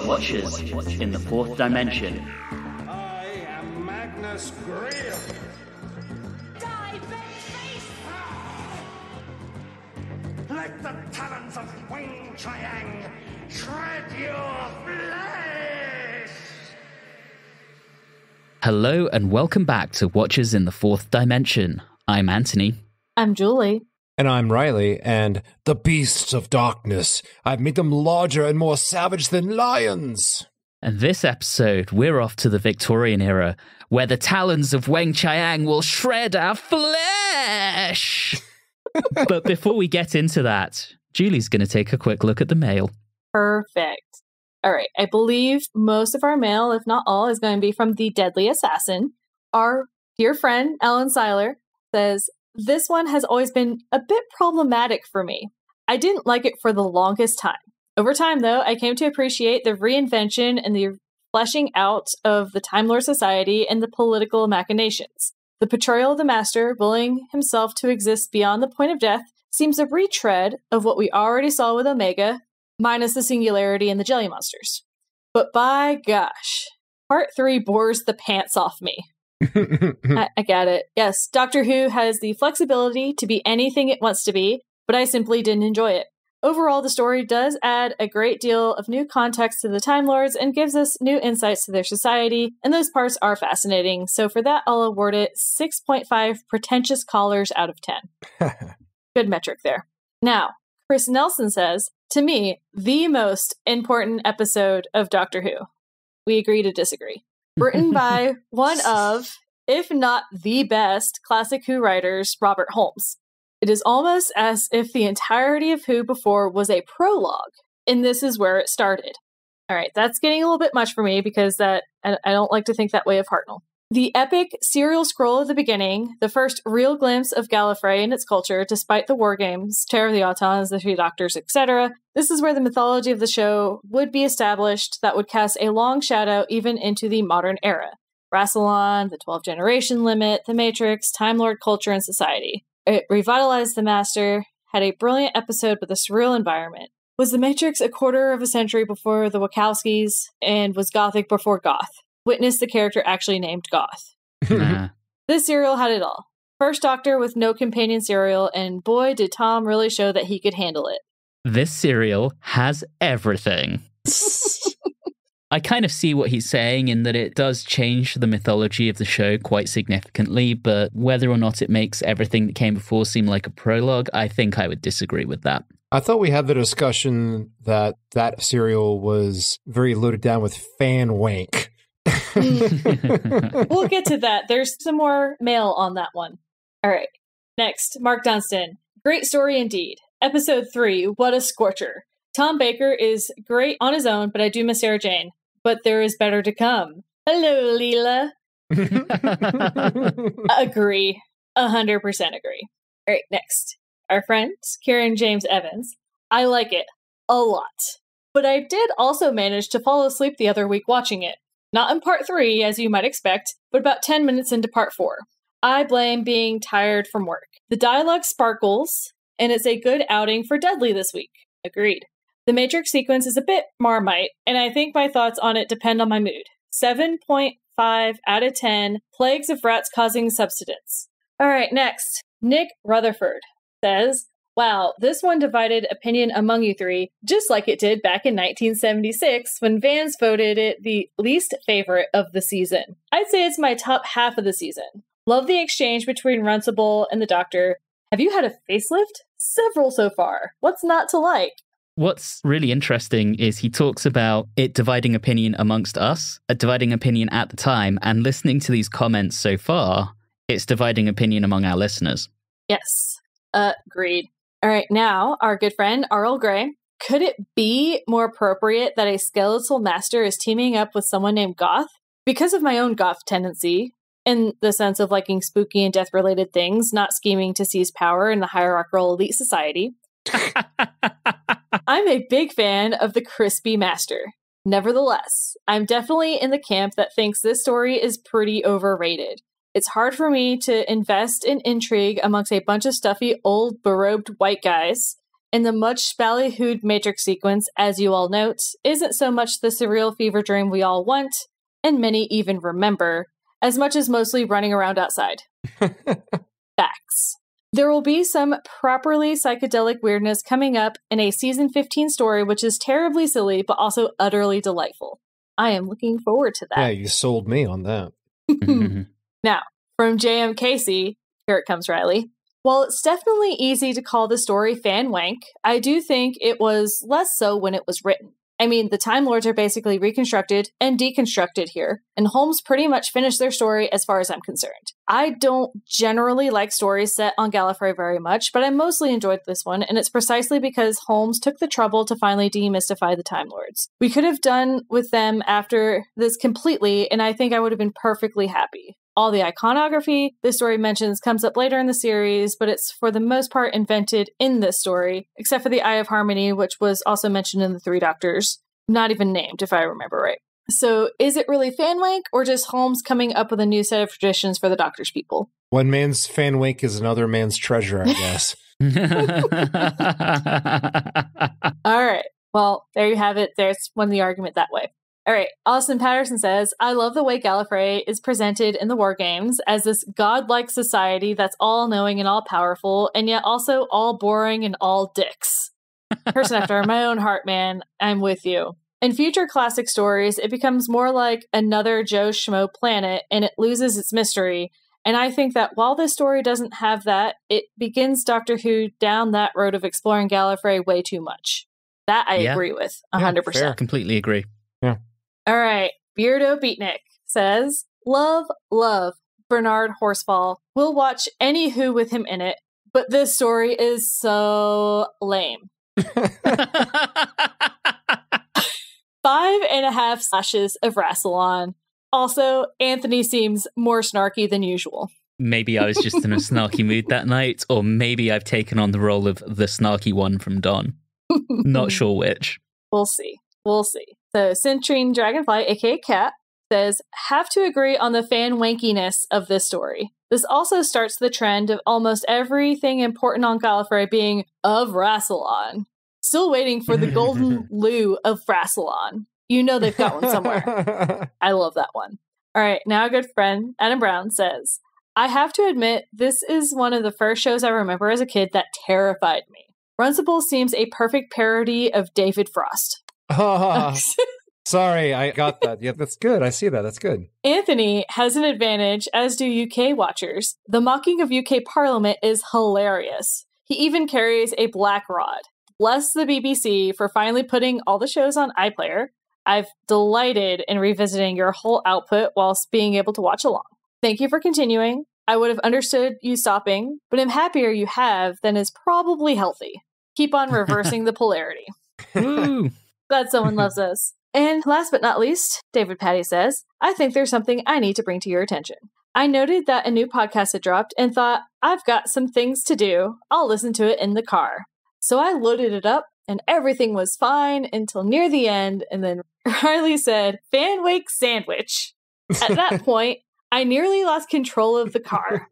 Watchers in the Fourth Dimension. I am Magnus Grill. Die, Bent-face! Let the talons of Weng-Chiang shred your flesh! Hello and welcome back to Watchers in the Fourth Dimension. I'm Anthony. I'm Julie. And I'm Reilly, and the beasts of darkness. I've made them larger and more savage than lions. And this episode, we're off to the Victorian era, where the Talons of Weng-Chiang will shred our flesh! But before we get into that, Julie's going to take a quick look at the mail. Perfect. All right, I believe most of our mail, if not all, is going to be from the Deadly Assassin. Our dear friend, Ellen Seiler, says, this one has always been a bit problematic for me. I didn't like it for the longest time. Over time, though, I came to appreciate the reinvention and the fleshing out of the Time Lord Society and the political machinations. The portrayal of the Master, willing himself to exist beyond the point of death, seems a retread of what we already saw with Omega, minus the singularity and the jelly monsters. But by gosh, Part 3 bores the pants off me. I get it. Yes, Doctor Who has the flexibility to be anything it wants to be, but I simply didn't enjoy it. Overall, the story does add a great deal of new context to the Time Lords and gives us new insights to their society, and those parts are fascinating. So for that, I'll award it 6.5 pretentious collars out of 10. Good metric there. Now, Chris Nelson says, to me, the most important episode of Doctor Who. We agree to disagree. Written by one of, if not the best, classic Who writers, Robert Holmes. It is almost as if the entirety of Who before was a prologue, and this is where it started. All right, that's getting a little bit much for me because I don't like to think that way of Hartnell. The epic serial scroll of the beginning, the first real glimpse of Gallifrey and its culture, despite the war games, Terror of the Autons, the Three Doctors, etc. This is where the mythology of the show would be established that would cast a long shadow even into the modern era. Rassilon, the 12 generation limit, the Matrix, Time Lord culture and society. It revitalized the Master, had a brilliant episode with a surreal environment. Was the Matrix a quarter of a century before the Wachowskis, and was Gothic before Goth? Witness the character actually named Goth. Nah. This serial had it all. First Doctor with no companion serial, and boy did Tom really show that he could handle it. This serial has everything. I kind of see what he's saying in that it does change the mythology of the show quite significantly, but whether or not it makes everything that came before seem like a prologue, I think I would disagree with that. I thought we had the discussion that serial was very loaded down with fan wank. We'll get to that. There's some more mail on that one. All right. Next, Mark Dunstan. Great story indeed. Episode 3, What a Scorcher. Tom Baker is great on his own, but I do miss Sarah Jane. But there is better to come. Hello, Leela. Agree. 100% agree. All right, next. Our friend, Kieran James Evans. I like it. A lot. But I did also manage to fall asleep the other week watching it. Not in part 3, as you might expect, but about 10 minutes into part 4. I blame being tired from work. The dialogue sparkles, and it's a good outing for Dudley this week. Agreed. The Matrix sequence is a bit Marmite, and I think my thoughts on it depend on my mood. 7.5 out of 10, plagues of rats causing subsidence. All right, next. Nick Rutherford says, wow, this one divided opinion among you three, just like it did back in 1976 when Vans voted it the least favorite of the season. I'd say it's my top half of the season. Love the exchange between Runcible and the Doctor. Have you had a facelift? Several so far. What's not to like? What's really interesting is he talks about it dividing opinion amongst us, a dividing opinion at the time, and listening to these comments so far, it's dividing opinion among our listeners. Yes, agreed. All right, now, our good friend, R.L. Gray. Could it be more appropriate that a skeletal master is teaming up with someone named Goth? Because of my own goth tendency, in the sense of liking spooky and death-related things, not scheming to seize power in the hierarchical elite society, I'm a big fan of the crispy master. Nevertheless, I'm definitely in the camp that thinks this story is pretty overrated. It's hard for me to invest in intrigue amongst a bunch of stuffy, old, berobed white guys. And the much ballyhooed Matrix sequence, as you all note, isn't so much the surreal fever dream we all want, and many even remember, as much as mostly running around outside. Facts. There will be some properly psychedelic weirdness coming up in a season 15 story, which is terribly silly, but also utterly delightful. I am looking forward to that. Yeah, you sold me on that. Now, from J.M. Casey, here it comes, Reilly. While it's definitely easy to call the story fan wank, I do think it was less so when it was written. I mean, the Time Lords are basically reconstructed and deconstructed here, and Holmes pretty much finished their story as far as I'm concerned. I don't generally like stories set on Gallifrey very much, but I mostly enjoyed this one, and it's precisely because Holmes took the trouble to finally demystify the Time Lords. We could have done with them after this completely, and I think I would have been perfectly happy. All the iconography this story mentions comes up later in the series, but it's for the most part invented in this story, except for the Eye of Harmony, which was also mentioned in the Three Doctors. Not even named, if I remember right. So is it really fan wank, or just Holmes coming up with a new set of traditions for the Doctor's people? One man's fan wank is another man's treasure, I guess. All right. Well, there you have it. There's won the argument that way. All right, Austin Patterson says, I love the way Gallifrey is presented in the War Games as this godlike society that's all-knowing and all-powerful, and yet also all boring and all dicks. Person after my own heart, man. I'm with you. In future classic stories, it becomes more like another Joe Schmo planet, and it loses its mystery. And I think that while this story doesn't have that, it begins Doctor Who down that road of exploring Gallifrey way too much. That I agree with, 100%. Fair. Completely agree. Yeah. All right, Beardo Beatnik says, love Bernard Horsfall. We'll watch any Who with him in it, but this story is so lame. 5.5 slashes of Rassilon. Also, Anthony seems more snarky than usual. Maybe I was just in a snarky mood that night, or maybe I've taken on the role of the snarky one from Don. Not sure which. We'll see. So, Centrine Dragonfly, aka Cat, says, have to agree on the fan wankiness of this story. This also starts the trend of almost everything important on Gallifrey being of Rassilon. Still waiting for the golden loo of Rassilon. You know they've got one somewhere. I love that one. All right, now a good friend, Adam Brown, says, I have to admit, this is one of the first shows I remember as a kid that terrified me. Runcible seems a perfect parody of David Frost. Sorry, I got that. Yeah, that's good. I see that. That's good. Anthony has an advantage, as do UK watchers. The mocking of UK Parliament is hilarious. He even carries a black rod. Bless the BBC for finally putting all the shows on iPlayer. I've delighted in revisiting your whole output whilst being able to watch along. Thank you for continuing. I would have understood you stopping, but I'm happier you have than is probably healthy. Keep on reversing the polarity. Woo! Glad someone loves us. And last but not least, David Patty says, I think there's something I need to bring to your attention. I noted that a new podcast had dropped and thought, I've got some things to do. I'll listen to it in the car. So I loaded it up and everything was fine until near the end. And then Reilly said, fan wake sandwich. At that point, I nearly lost control of the car.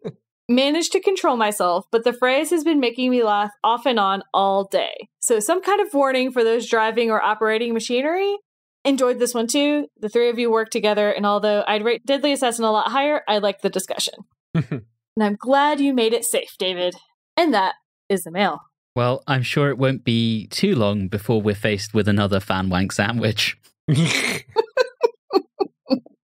Managed to control myself, but the phrase has been making me laugh off and on all day. So some kind of warning for those driving or operating machinery. Enjoyed this one too. The three of you work together, and although I'd rate Deadly Assassin a lot higher, I liked the discussion. And I'm glad you made it safe, David. And that is the mail. Well, I'm sure it won't be too long before we're faced with another fan wank sandwich.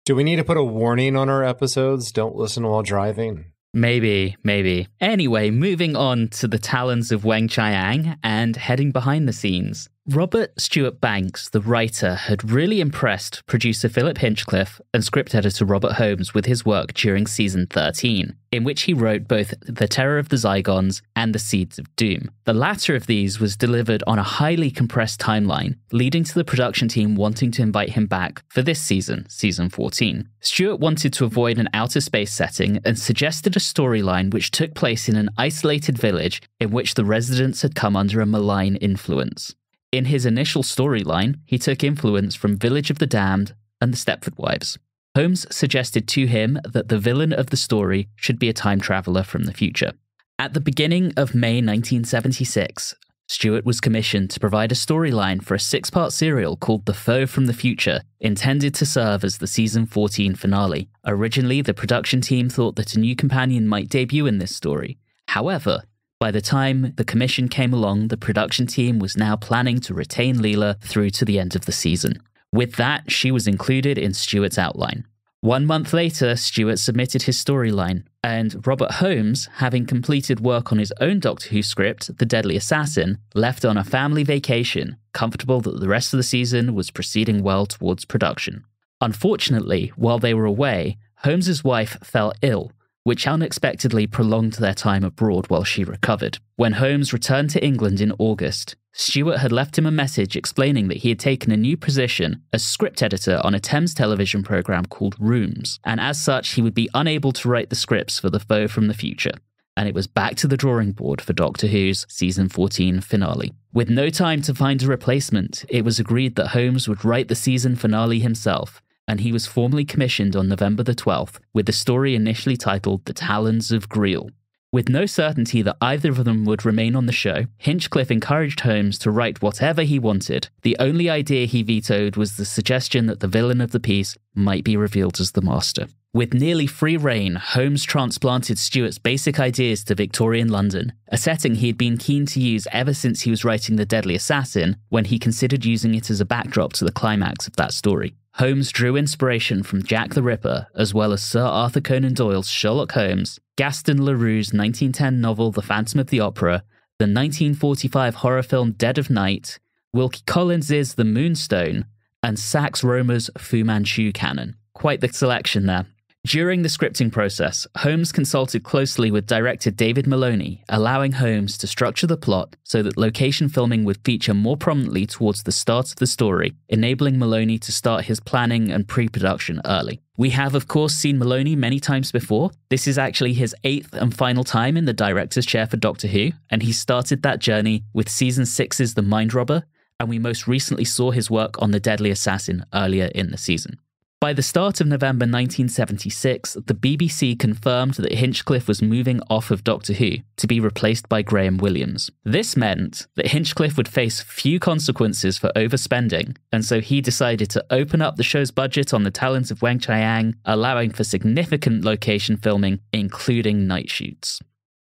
Do we need to put a warning on our episodes? Don't listen while driving. Maybe. Anyway, moving on to the Talons of Weng-Chiang and heading behind the scenes. Robert Stewart Banks, the writer, had really impressed producer Philip Hinchcliffe and script editor Robert Holmes with his work during season 13, in which he wrote both The Terror of the Zygons and The Seeds of Doom. The latter of these was delivered on a highly compressed timeline, leading to the production team wanting to invite him back for this season, season 14. Stewart wanted to avoid an outer space setting and suggested a storyline which took place in an isolated village in which the residents had come under a malign influence. In his initial storyline, he took influence from Village of the Damned and the Stepford Wives. Holmes suggested to him that the villain of the story should be a time traveler from the future. At the beginning of May 1976, Stewart was commissioned to provide a storyline for a 6-part serial called The Foe from the Future, intended to serve as the season 14 finale. Originally, the production team thought that a new companion might debut in this story. However, by the time the commission came along, the production team was now planning to retain Leela through to the end of the season. With that, she was included in Stewart's outline. 1 month later, Stewart submitted his storyline, and Robert Holmes, having completed work on his own Doctor Who script, The Deadly Assassin, left on a family vacation, comfortable that the rest of the season was proceeding well towards production. Unfortunately, while they were away, Holmes's wife fell ill, which unexpectedly prolonged their time abroad while she recovered. When Holmes returned to England in August, Stewart had left him a message explaining that he had taken a new position as script editor on a Thames television programme called Rooms, and as such he would be unable to write the scripts for The Foe from the Future. And it was back to the drawing board for Doctor Who's season 14 finale. With no time to find a replacement, it was agreed that Holmes would write the season finale himself, and he was formally commissioned on November the 12th, with the story initially titled The Talons of Weng-Chiang. With no certainty that either of them would remain on the show, Hinchcliffe encouraged Holmes to write whatever he wanted. The only idea he vetoed was the suggestion that the villain of the piece might be revealed as the Master. With nearly free reign, Holmes transplanted Stewart's basic ideas to Victorian London, a setting he had been keen to use ever since he was writing The Deadly Assassin, when he considered using it as a backdrop to the climax of that story. Holmes drew inspiration from Jack the Ripper, as well as Sir Arthur Conan Doyle's Sherlock Holmes, Gaston Leroux's 1910 novel The Phantom of the Opera, the 1945 horror film Dead of Night, Wilkie Collins's The Moonstone, and Sax Rohmer's Fu Manchu canon. Quite the selection there. During the scripting process, Holmes consulted closely with director David Maloney, allowing Holmes to structure the plot so that location filming would feature more prominently towards the start of the story, enabling Maloney to start his planning and pre-production early. We have, of course, seen Maloney many times before. This is actually his 8th and final time in the director's chair for Doctor Who, and he started that journey with Season 6's The Mind Robber, and we most recently saw his work on The Deadly Assassin earlier in the season. By the start of November 1976, the BBC confirmed that Hinchcliffe was moving off of Doctor Who to be replaced by Graham Williams. This meant that Hinchcliffe would face few consequences for overspending, and so he decided to open up the show's budget on the Talons of Weng-Chiang, allowing for significant location filming, including night shoots.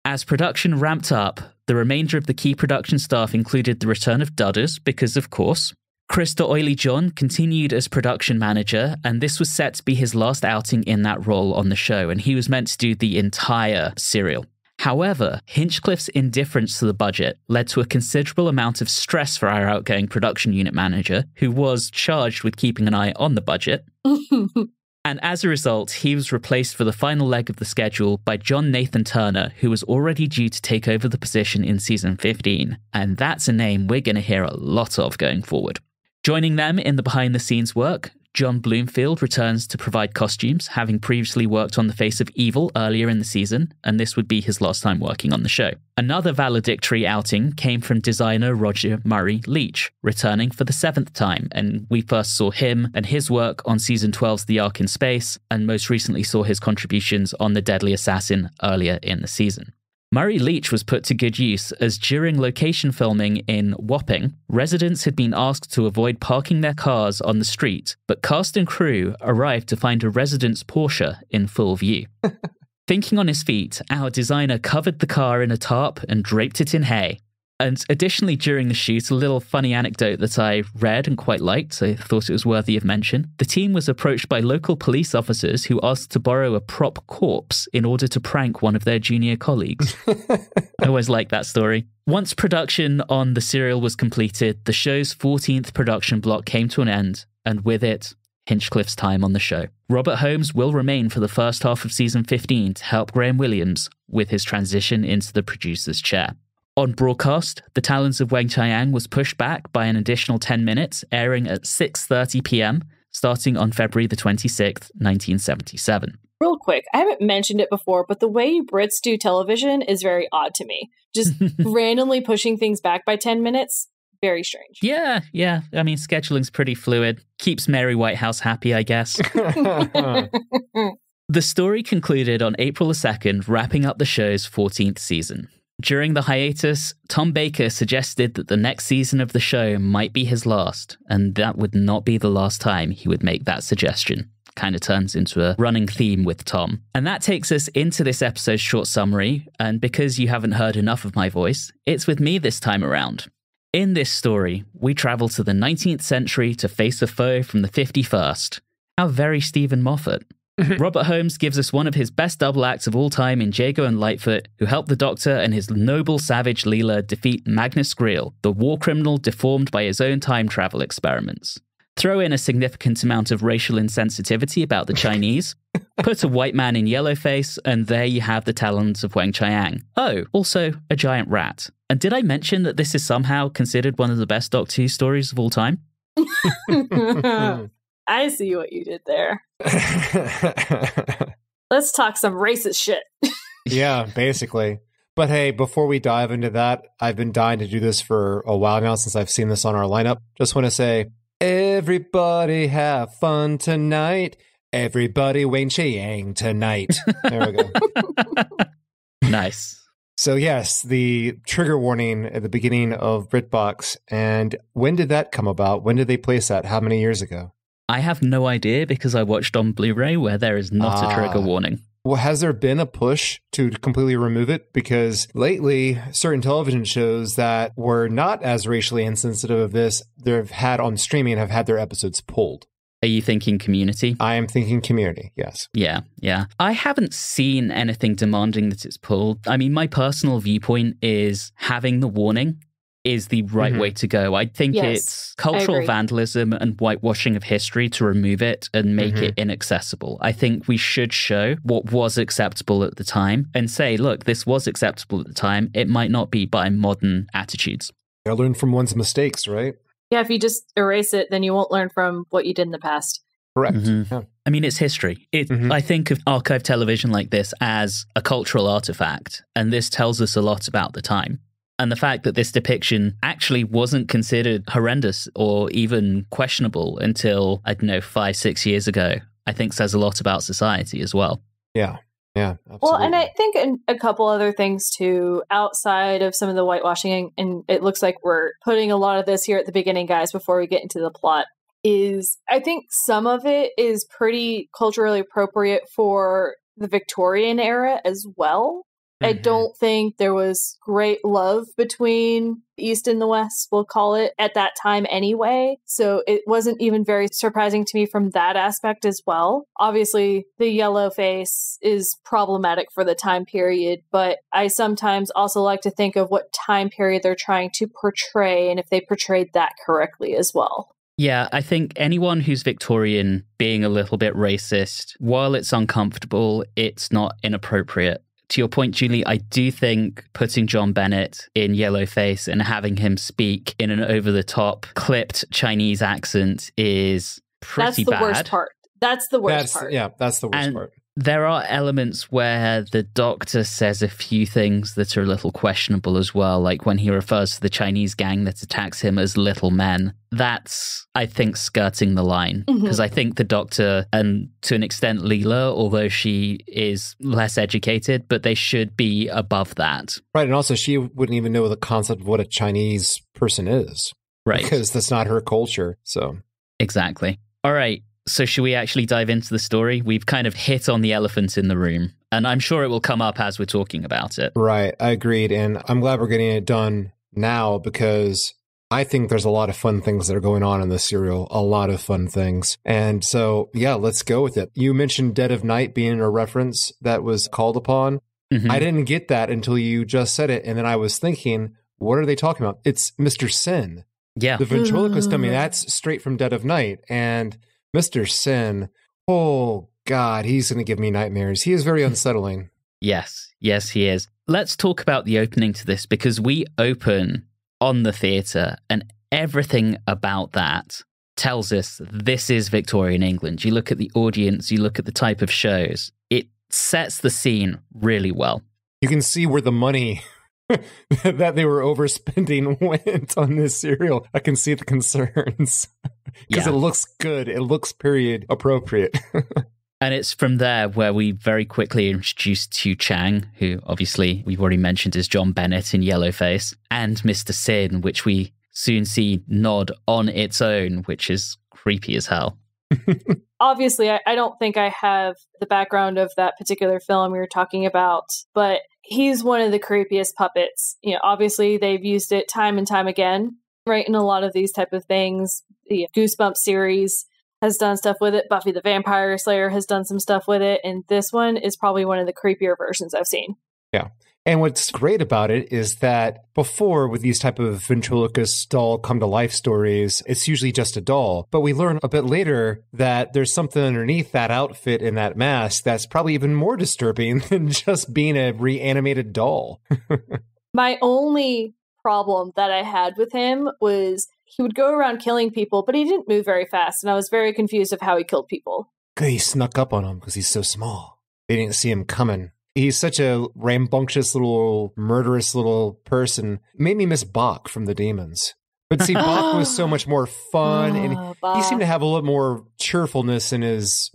As production ramped up, the remainder of the key production staff included the return of Dudders, because of course, Krista Oily-John continued as production manager, and this was set to be his last outing in that role on the show, and he was meant to do the entire serial. However, Hinchcliffe's indifference to the budget led to a considerable amount of stress for our outgoing production unit manager, who was charged with keeping an eye on the budget. And as a result, he was replaced for the final leg of the schedule by John Nathan Turner, who was already due to take over the position in season 15, and that's a name we're going to hear a lot of going forward. Joining them in the behind-the-scenes work, John Bloomfield returns to provide costumes, having previously worked on The Face of Evil earlier in the season, and this would be his last time working on the show. Another valedictory outing came from designer Roger Murray Leach, returning for the 7th time, and we first saw him and his work on Season 12's The Ark in Space, and most recently saw his contributions on The Deadly Assassin earlier in the season. Murray Leach was put to good use, as during location filming in Wapping, residents had been asked to avoid parking their cars on the street, but cast and crew arrived to find a resident's Porsche in full view. Thinking on his feet, our designer covered the car in a tarp and draped it in hay. And additionally, during the shoot, a little funny anecdote that I read and quite liked, so I thought it was worthy of mention. The team was approached by local police officers who asked to borrow a prop corpse in order to prank one of their junior colleagues. I always liked that story. Once production on the serial was completed, the show's 14th production block came to an end, and with it, Hinchcliffe's time on the show. Robert Holmes will remain for the first half of season 15 to help Graham Williams with his transition into the producer's chair. On broadcast, The Talons of Weng-Chiang was pushed back by an additional 10 minutes, airing at 6:30 p.m., starting on February the 26th, 1977. Real quick, I haven't mentioned it before, but the way you Brits do television is very odd to me. Just randomly pushing things back by 10 minutes, very strange. Yeah. I mean, scheduling's pretty fluid. Keeps Mary Whitehouse happy, I guess. The story concluded on April the 2nd, wrapping up the show's 14th season. During the hiatus, Tom Baker suggested that the next season of the show might be his last, and that would not be the last time he would make that suggestion. Kind of turns into a running theme with Tom. And that takes us into this episode's short summary, and because you haven't heard enough of my voice, it's with me this time around. In this story, we travel to the 19th century to face a foe from the 51st. How very Stephen Moffat. Robert Holmes gives us one of his best double acts of all time in Jago and Lightfoot, who help the Doctor and his noble savage Leela defeat Magnus Greel, the war criminal deformed by his own time travel experiments. Throw in a significant amount of racial insensitivity about the Chinese, put a white man in yellowface, and there you have the Talons of Weng-Chiang. Oh, also a giant rat. And did I mention that this is somehow considered one of the best Doctor Who stories of all time? I see what you did there. Let's talk some racist shit. Yeah, basically. But hey, before we dive into that, I've been dying to do this for a while now since I've seen this on our lineup. Just want to say, everybody have fun tonight. Everybody Weng-Chiang tonight. There we go. Nice. So yes, the trigger warning at the beginning of Britbox. And when did that come about? When did they place that? How many years ago? I have no idea because I watched on Blu-ray where there is not a trigger warning. Well, has there been a push to completely remove it? Because lately, certain television shows that were not as racially insensitive of this, they've had on streaming, have had their episodes pulled. Are you thinking Community? I am thinking Community, yes. Yeah. I haven't seen anything demanding that it's pulled. I mean, my personal viewpoint is having the warning is the right way to go. I think it's cultural vandalism and whitewashing of history to remove it and make it inaccessible. I think we should show what was acceptable at the time and say, look, this was acceptable at the time. It might not be by modern attitudes. You learn from one's mistakes, right? Yeah, if you just erase it, then you won't learn from what you did in the past. Correct. Yeah. I mean, it's history. I think of archive television like this as a cultural artifact, and this tells us a lot about the time. And the fact that this depiction actually wasn't considered horrendous or even questionable until, 5-6 years ago, I think says a lot about society as well. Yeah, absolutely. Well, and I think a couple other things too, outside of some of the whitewashing, and it looks like we're putting a lot of this here at the beginning, guys, before we get into the plot, is I think some of it is pretty culturally appropriate for the Victorian era as well. I don't think there was great love between the East and the West, we'll call it, at that time anyway. So it wasn't even very surprising to me from that aspect as well. Obviously, the yellow face is problematic for the time period, but I sometimes also like to think of what time period they're trying to portray and if they portrayed that correctly as well. Yeah, I think anyone who's Victorian being a little bit racist, while it's uncomfortable, it's not inappropriate. To your point, Julie, I do think putting John Bennett in yellowface and having him speak in an over-the-top, clipped Chinese accent is pretty bad. That's the worst part. That's the worst part. Yeah, that's the worst part. There are elements where the Doctor says a few things that are a little questionable as well, like when he refers to the Chinese gang that attacks him as little men. That's, I think, skirting the line. Because I think the Doctor, and to an extent Leela, although she is less educated, but they should be above that. Right, and also she wouldn't even know the concept of what a Chinese person is. Right. Because that's not her culture, so. Exactly. All right. So should we actually dive into the story? We've kind of hit on the elephant in the room, and I'm sure it will come up as we're talking about it. Right, I agreed, and I'm glad we're getting it done now because I think there's a lot of fun things that are going on in this serial, a lot of fun things. And so, yeah, let's go with it. You mentioned Dead of Night being a reference that was called upon. I didn't get that until you just said it, and then I was thinking, what are they talking about? It's Mr. Sin. Yeah. The ventriloquist dummy, that's straight from Dead of Night, and Mr. Sin, oh God, he's going to give me nightmares. He is very unsettling. Yes, he is. Let's talk about the opening to this because we open on the theatre and everything about that tells us this is Victorian England. You look at the audience, you look at the type of shows, it sets the scene really well. You can see where the money that they were overspending went on this serial. I can see the concerns because it looks good. It looks period appropriate. And it's from there where we very quickly introduce to Chang, who obviously we've already mentioned is John Bennett in Yellowface, and Mr. Sin, which we soon see nod on its own, which is creepy as hell. Obviously, I don't think I have the background of that particular film we were talking about, but he's one of the creepiest puppets. You know, obviously they've used it time and time again, right? In a lot of these type of things. The Goosebumps series has done stuff with it. Buffy the Vampire Slayer has done some stuff with it. And this one is probably one of the creepier versions I've seen. Yeah. And what's great about it is that before, with these type of ventriloquist doll come to life stories, it's usually just a doll. But we learn a bit later that there's something underneath that outfit and that mask that's probably even more disturbing than just being a reanimated doll. My only problem that I had with him was he would go around killing people, but he didn't move very fast. And I was very confused of how he killed people. He snuck up on him because he's so small. They didn't see him coming. He's such a rambunctious little, murderous little person. Made me miss Bach from The Demons. But see, Bach was so much more fun, and he seemed to have a little more cheerfulness in his...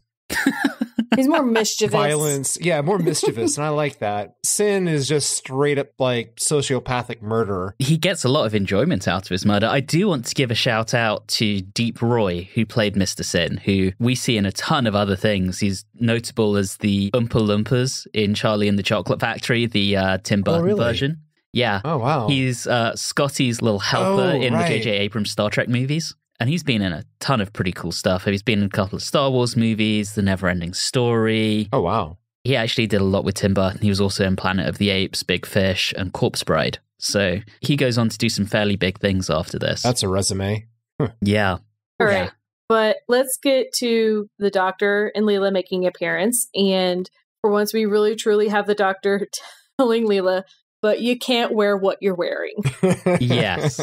He's more mischievous. Violence. Yeah, more mischievous, and I like that. Sin is just straight up, like, sociopathic murderer. He gets a lot of enjoyment out of his murder. I do want to give a shout out to Deep Roy, who played Mr. Sin, who we see in a ton of other things. He's notable as the Oompa Loompas in Charlie and the Chocolate Factory, the Tim Burton version. Yeah. Oh, wow. He's Scotty's little helper in the J.J. Abrams Star Trek movies. And he's been in a ton of pretty cool stuff. He's been in a couple of Star Wars movies, The Neverending Story. Oh, wow. He actually did a lot with Tim Burton. He was also in Planet of the Apes, Big Fish, and Corpse Bride. So he goes on to do some fairly big things after this. That's a resume. Yeah. All right. But let's get to the Doctor and Leela making an appearance. And for once, we really, truly have the Doctor telling Leela, but you can't wear what you're wearing. Yes.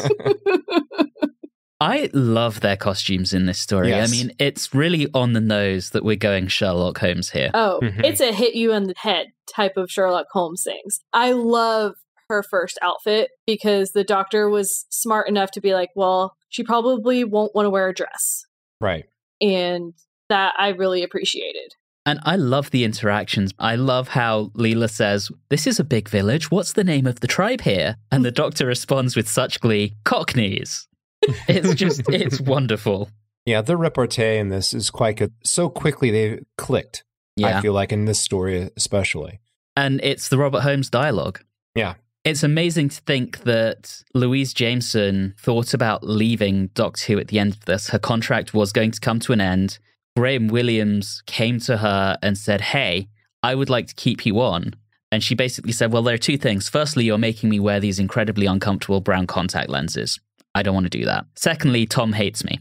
I love their costumes in this story. Yes. I mean, it's really on the nose that we're going Sherlock Holmes here. Oh, it's a hit you in the head type of Sherlock Holmes things. I love her first outfit because the Doctor was smart enough to be like, well, she probably won't want to wear a dress. Right. And that I really appreciated. And I love the interactions. I love how Leela says, "This is a big village. What's the name of the tribe here?" And the Doctor responds with such glee, "Cockneys." It's wonderful. Yeah, the repartee in this is quite good. So quickly they clicked, Yeah. I feel like, in this story especially. And it's the Robert Holmes dialogue. Yeah. It's amazing to think that Louise Jameson thought about leaving Doctor Who at the end of this. Her contract was going to come to an end. Graham Williams came to her and said, "Hey, I would like to keep you on." And she basically said, well, there are two things. Firstly, you're making me wear these incredibly uncomfortable brown contact lenses. I don't want to do that. Secondly, Tom hates me.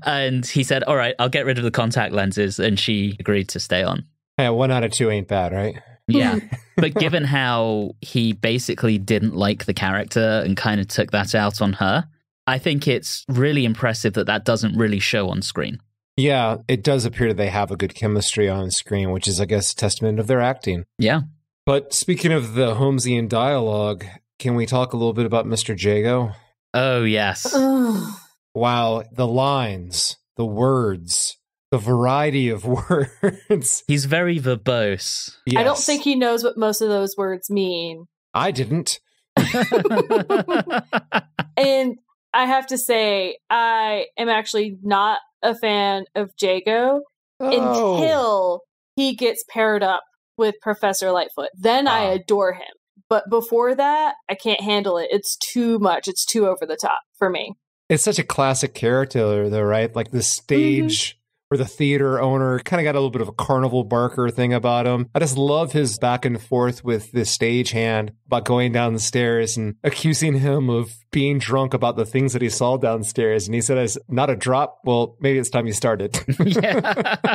And he said, all right, I'll get rid of the contact lenses. And she agreed to stay on. Yeah, 1 out of 2 ain't bad, right? Yeah. But given how he basically didn't like the character and kind of took that out on her, I think it's really impressive that that doesn't really show on screen. Yeah, it does appear that they have a good chemistry on screen, which is, I guess, a testament of their acting. Yeah. But speaking of the Holmesian dialogue, can we talk a little bit about Mr. Jago? Oh, yes. Wow, the lines, the words, the variety of words. He's very verbose. Yes. I don't think he knows what most of those words mean. I didn't. And I have to say, I am actually not a fan of Jago until he gets paired up with Professor Lightfoot. Then I adore him. But before that, I can't handle it. It's too much. It's too over the top for me. It's such a classic character, though, right? Like the stage or the theater owner kind of got a little bit of a carnival barker thing about him. I just love his back and forth with the stagehand about going down the stairs and accusing him of being drunk about the things that he saw downstairs. And he said, not a drop. Well, maybe it's time you started. Yeah.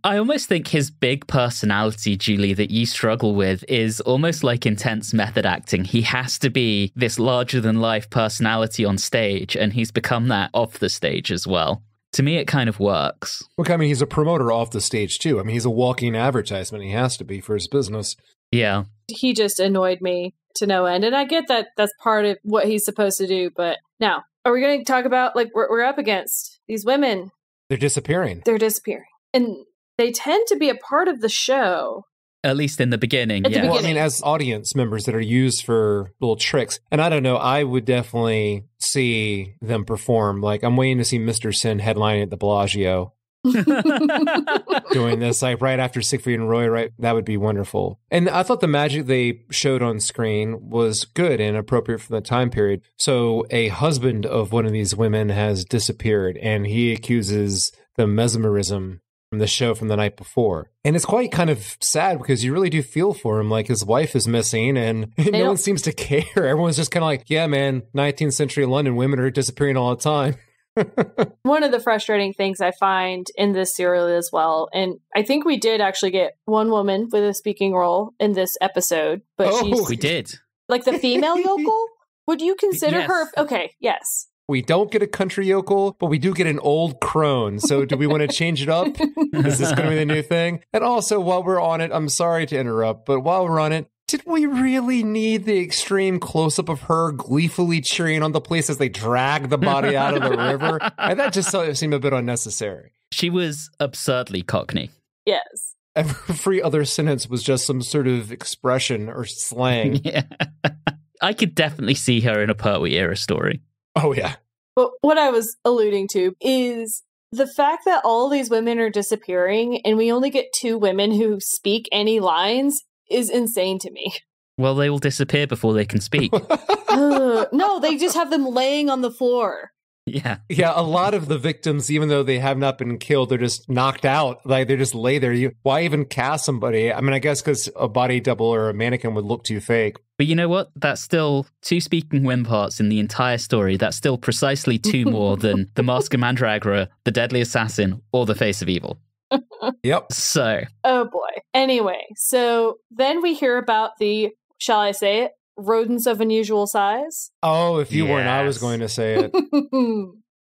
I almost think his big personality, Julie, that you struggle with is almost like intense method acting. He has to be this larger-than-life personality on stage, and he's become that off the stage as well. To me, it kind of works. Look, I mean, he's a promoter off the stage, too. I mean, he's a walking advertisement. He has to be for his business. Yeah. He just annoyed me to no end. And I get that that's part of what he's supposed to do. But now, are we going to talk about, like, we're up against these women? They're disappearing. They're disappearing. And they tend to be a part of the show. At least in the beginning, At the yeah. Well, I mean, as audience members that are used for little tricks. And I don't know, I would definitely see them perform. Like, I'm waiting to see Mr. Sin headlining at the Bellagio doing this, like, right after Siegfried and Roy, right? That would be wonderful. And I thought the magic they showed on screen was good and appropriate for the time period. So a husband of one of these women has disappeared, and he accuses the mesmerism from the show from the night before. And it's quite kind of sad because you really do feel for him. Like, his wife is missing and no one seems to care. Everyone's just kind of like, yeah, man, 19th century London, women are disappearing all the time. One of the frustrating things I find in this serial as well, and I think we did actually get one woman with a speaking role in this episode, but she's We did. like the female yokel. Would you consider Yes. her? Okay, yes. We don't get a country yokel, but we do get an old crone. So do we want to change it up? Is this going to be the new thing? And also, while we're on it, I'm sorry to interrupt, but while we're on it, did we really need the extreme close-up of her gleefully cheering on the police as they drag the body out of the river? And that just seemed a bit unnecessary. She was absurdly cockney. Yes. Every other sentence was just some sort of expression or slang. Yeah. I could definitely see her in a Pertwee era story. Oh, yeah. But what I was alluding to is the fact that all these women are disappearing and we only get 2 women who speak any lines is insane to me. Well, they will disappear before they can speak. No, they just have them laying on the floor. Yeah. Yeah, a lot of the victims, even though they have not been killed, they're just knocked out. Like, they just lay there. Why even cast somebody? I mean, I guess because a body double or a mannequin would look too fake. But you know what? That's still 2 speaking women parts in the entire story. That's still precisely 2 more than the Mask of Mandragora, the Deadly Assassin, or the Face of Evil. Yep. So. Oh boy. Anyway, so then we hear about the, shall I say it, rodents of unusual size. Oh, if you weren't, I was Yes. going to say it.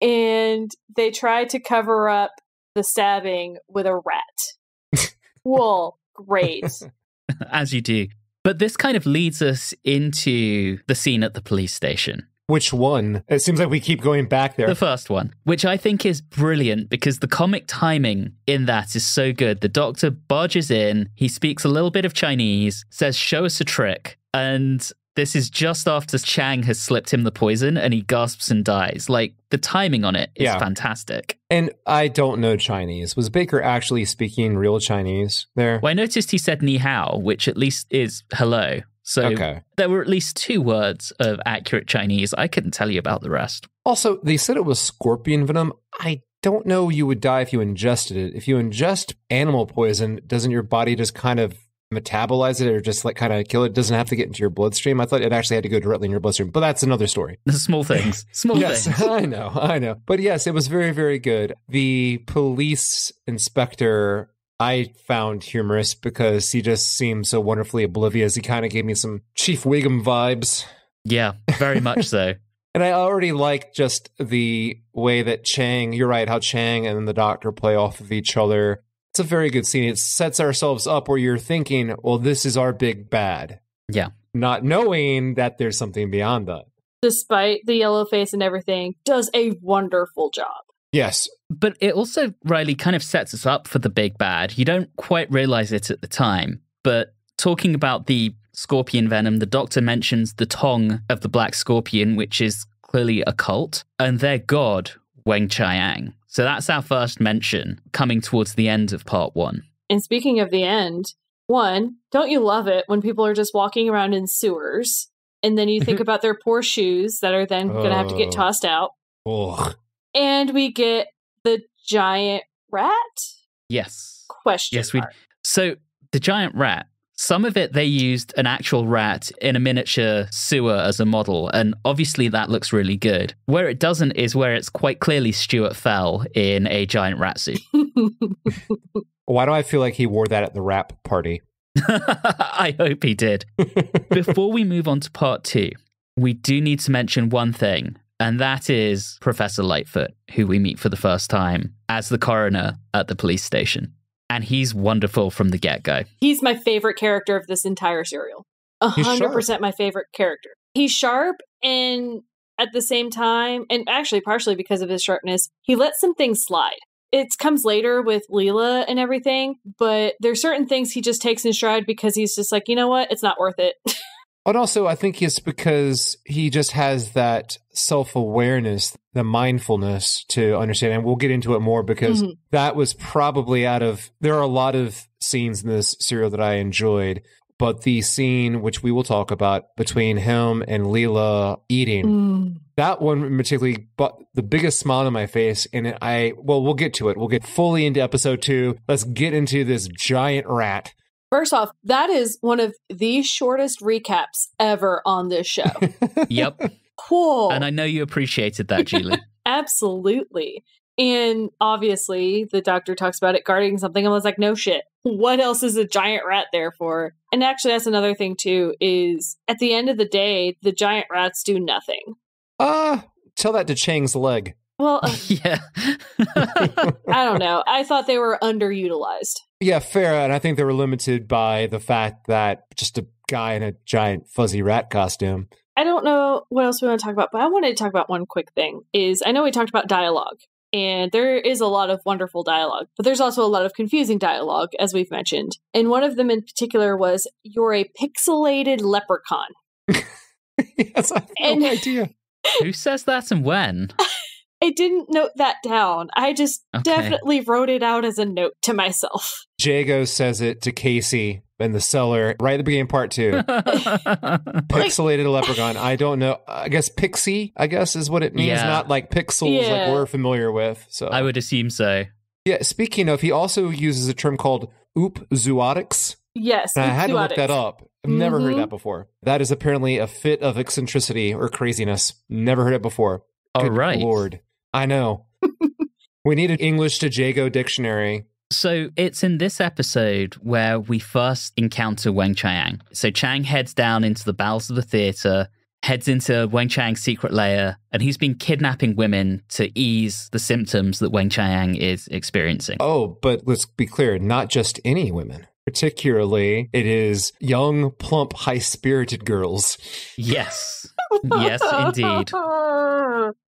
And they try to cover up the stabbing with a rat. Well, great. As you do. But this kind of leads us into the scene at the police station. Which one? It seems like we keep going back there. The first one, which I think is brilliant because the comic timing in that is so good. The doctor barges in, he speaks a little bit of Chinese, says, "Show us a trick." And this is just after Chang has slipped him the poison and he gasps and dies. Like, the timing on it is fantastic. And I don't know Chinese. Was Baker actually speaking real Chinese there? Well, I noticed he said ni hao, which at least is hello. So there were at least 2 words of accurate Chinese. I couldn't tell you about the rest. Also, they said it was scorpion venom. I don't know you would die if you ingested it. If you ingest animal poison, doesn't your body just kind of metabolize it or just like kind of kill it? It doesn't have to get into your bloodstream. I thought it actually had to go directly in your bloodstream, but that's another story. The small things. Small yes, things. I know. But yes, it was very, very good. The police inspector I found humorous because he just seemed so wonderfully oblivious. He kind of gave me some Chief Wiggum vibes. Yeah, very much so. And I already like just the way that Chang, you're right, how Chang and the doctor play off of each other. It's a very good scene. It sets ourselves up where you're thinking, well, this is our big bad. Yeah. Not knowing that there's something beyond that. Despite the yellow face and everything, does a wonderful job. Yes. But it also, Reilly, kind of sets us up for the big bad. You don't quite realize it at the time. But talking about the scorpion venom, the doctor mentions the tongue of the black scorpion, which is clearly a cult, and their god, Weng-Chiang. So that's our first mention, coming towards the end of part 1. And speaking of the end, 1, don't you love it when people are just walking around in sewers, and then you think about their poor shoes that are then going to have to get tossed out? Ugh. And we get the giant rat? Yes. Question Yes, mark. So the giant rat, some of it they used an actual rat in a miniature sewer as a model, and obviously that looks really good. Where it doesn't is where it's quite clearly Stuart Fell in a giant rat suit. Why do I feel like he wore that at the rap party? I hope he did. Before we move on to part 2, we do need to mention one thing, and that is Professor Lightfoot, who we meet for the first time as the coroner at the police station. And he's wonderful from the get-go. He's my favorite character of this entire serial. 100% my favorite character. He's sharp, and at the same time, and actually partially because of his sharpness, he lets some things slide. it comes later with Leela and everything, but there's certain things he just takes in stride because he's just like, you know what? It's not worth it. And also, I think it's because he just has that self-awareness, the mindfulness to understand. And we'll get into it more because that was probably there are a lot of scenes in this serial that I enjoyed. But the scene, which we will talk about, between him and Leela eating, that one particularly brought the biggest smile on my face. And we'll get to it. We'll get fully into episode 2. Let's get into this giant rat. First off, that is one of the shortest recaps ever on this show. Yep. Cool. And I know you appreciated that, Julie. Absolutely. And obviously, the doctor talks about it guarding something. I was like, no shit. What else is a giant rat there for? And actually, that's another thing, too, is at the end of the day, the giant rats do nothing. Tell that to Chang's leg. Well, yeah. I don't know. I thought they were underutilized. Yeah, fair. And I think they were limited by the fact that just a guy in a giant fuzzy rat costume. I don't know what else we want to talk about, but I wanted to talk about one quick thing. I know we talked about dialogue, and there is a lot of wonderful dialogue, but there's also a lot of confusing dialogue, as we've mentioned. And one of them in particular was, "You're a pixelated leprechaun." Yes, I have no idea. Who says that and when? I didn't note that down. I just definitely wrote it out as a note to myself. Jago says it to Casey in the cellar right at the beginning of part 2. Pixelated leprechaun. I don't know. I guess pixie, is what it means. Not like pixels like we're familiar with. So I would assume so. Yeah, speaking of, he also uses a term called oop-zootics. Yes, and I had to look that up. I've never heard that before. That is apparently a fit of eccentricity or craziness. Never heard it before. All Good right. Lord. I know. We need an English to Jago dictionary. So it's in this episode where we first encounter Weng-Chiang. So Chiang heads down into the bowels of the theater, heads into Weng-Chiang's secret lair, and he's been kidnapping women to ease the symptoms that Weng-Chiang is experiencing. Oh, but let's be clear, not just any women. Particularly, it is young, plump, high-spirited girls. Yes. Yes, indeed.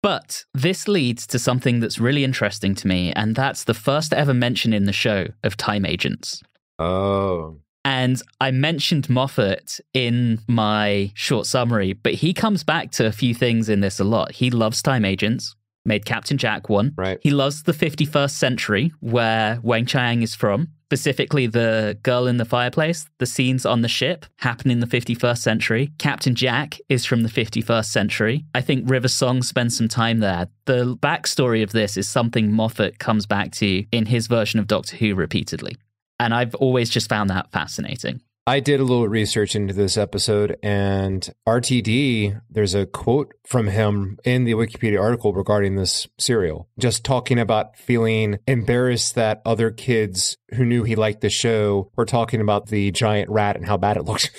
But this leads to something that's really interesting to me, and that's the first ever mention in the show of time agents. Oh. And I mentioned Moffat in my short summary, but he comes back to a few things in this a lot. He loves time agents, made Captain Jack one. Right. He loves the 51st century, where Weng-Chiang is from. Specifically, the girl in the fireplace, the scenes on the ship happen in the 51st century. Captain Jack is from the 51st century. I think River Song spends some time there. The backstory of this is something Moffat comes back to in his version of Doctor Who repeatedly. And I've always just found that fascinating. I did a little research into this episode, and RTD, there's a quote from him in the Wikipedia article regarding this serial, just talking about feeling embarrassed that other kids who knew he liked the show were talking about the giant rat and how bad it looked.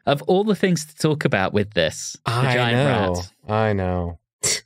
Of all the things to talk about with this, the giant rat. I know.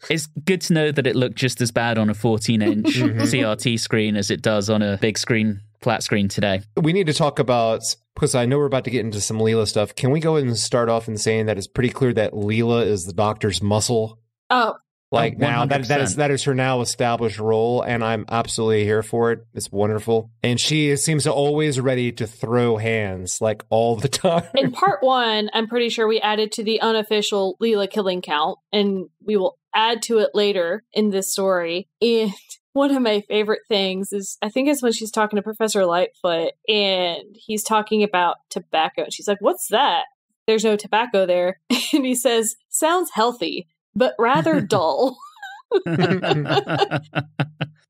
It's good to know that it looked just as bad on a 14-inch CRT screen as it does on a big screen, flat screen today. We need to talk about, because I know we're about to get into some Leela stuff. Can we go ahead and start off in saying that it's pretty clear that Leela is the Doctor's muscle? Oh. Like now, that is her now established role, and I'm absolutely here for it. It's wonderful. And she seems to always ready to throw hands, like all the time. In part 1, I'm pretty sure we added to the unofficial Leela killing count, and we will add to it later in this story. And one of my favorite things is, I think it's when she's talking to Professor Lightfoot, and he's talking about tobacco. And she's like, "What's that?" "There's no tobacco there." And he says, "Sounds healthy, but rather dull."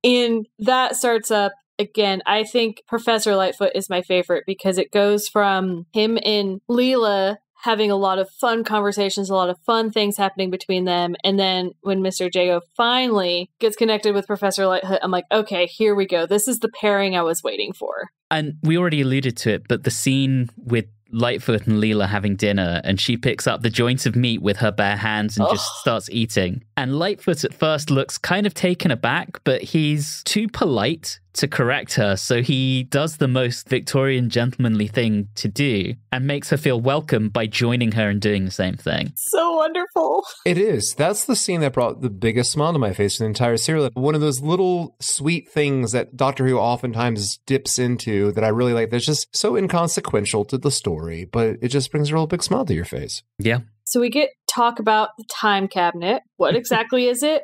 And that starts up again. I think Professor Lightfoot is my favorite because it goes from him and Leela having a lot of fun conversations, a lot of fun things happening between them. And then when Mr. Jago finally gets connected with Professor Lightfoot, I'm like, okay, here we go. This is the pairing I was waiting for. And we already alluded to it, but the scene with Lightfoot and Leela having dinner, and she picks up the joint of meat with her bare hands and just starts eating. And Lightfoot at first looks kind of taken aback, but he's too polite to correct her. So he does the most Victorian gentlemanly thing to do and makes her feel welcome by joining her and doing the same thing. So wonderful. It is. That's the scene that brought the biggest smile to my face in the entire serial. One of those little sweet things that Doctor Who oftentimes dips into that I really like. That's just so inconsequential to the story, but it just brings a real big smile to your face. Yeah. So we get talk about the time cabinet. What exactly is it?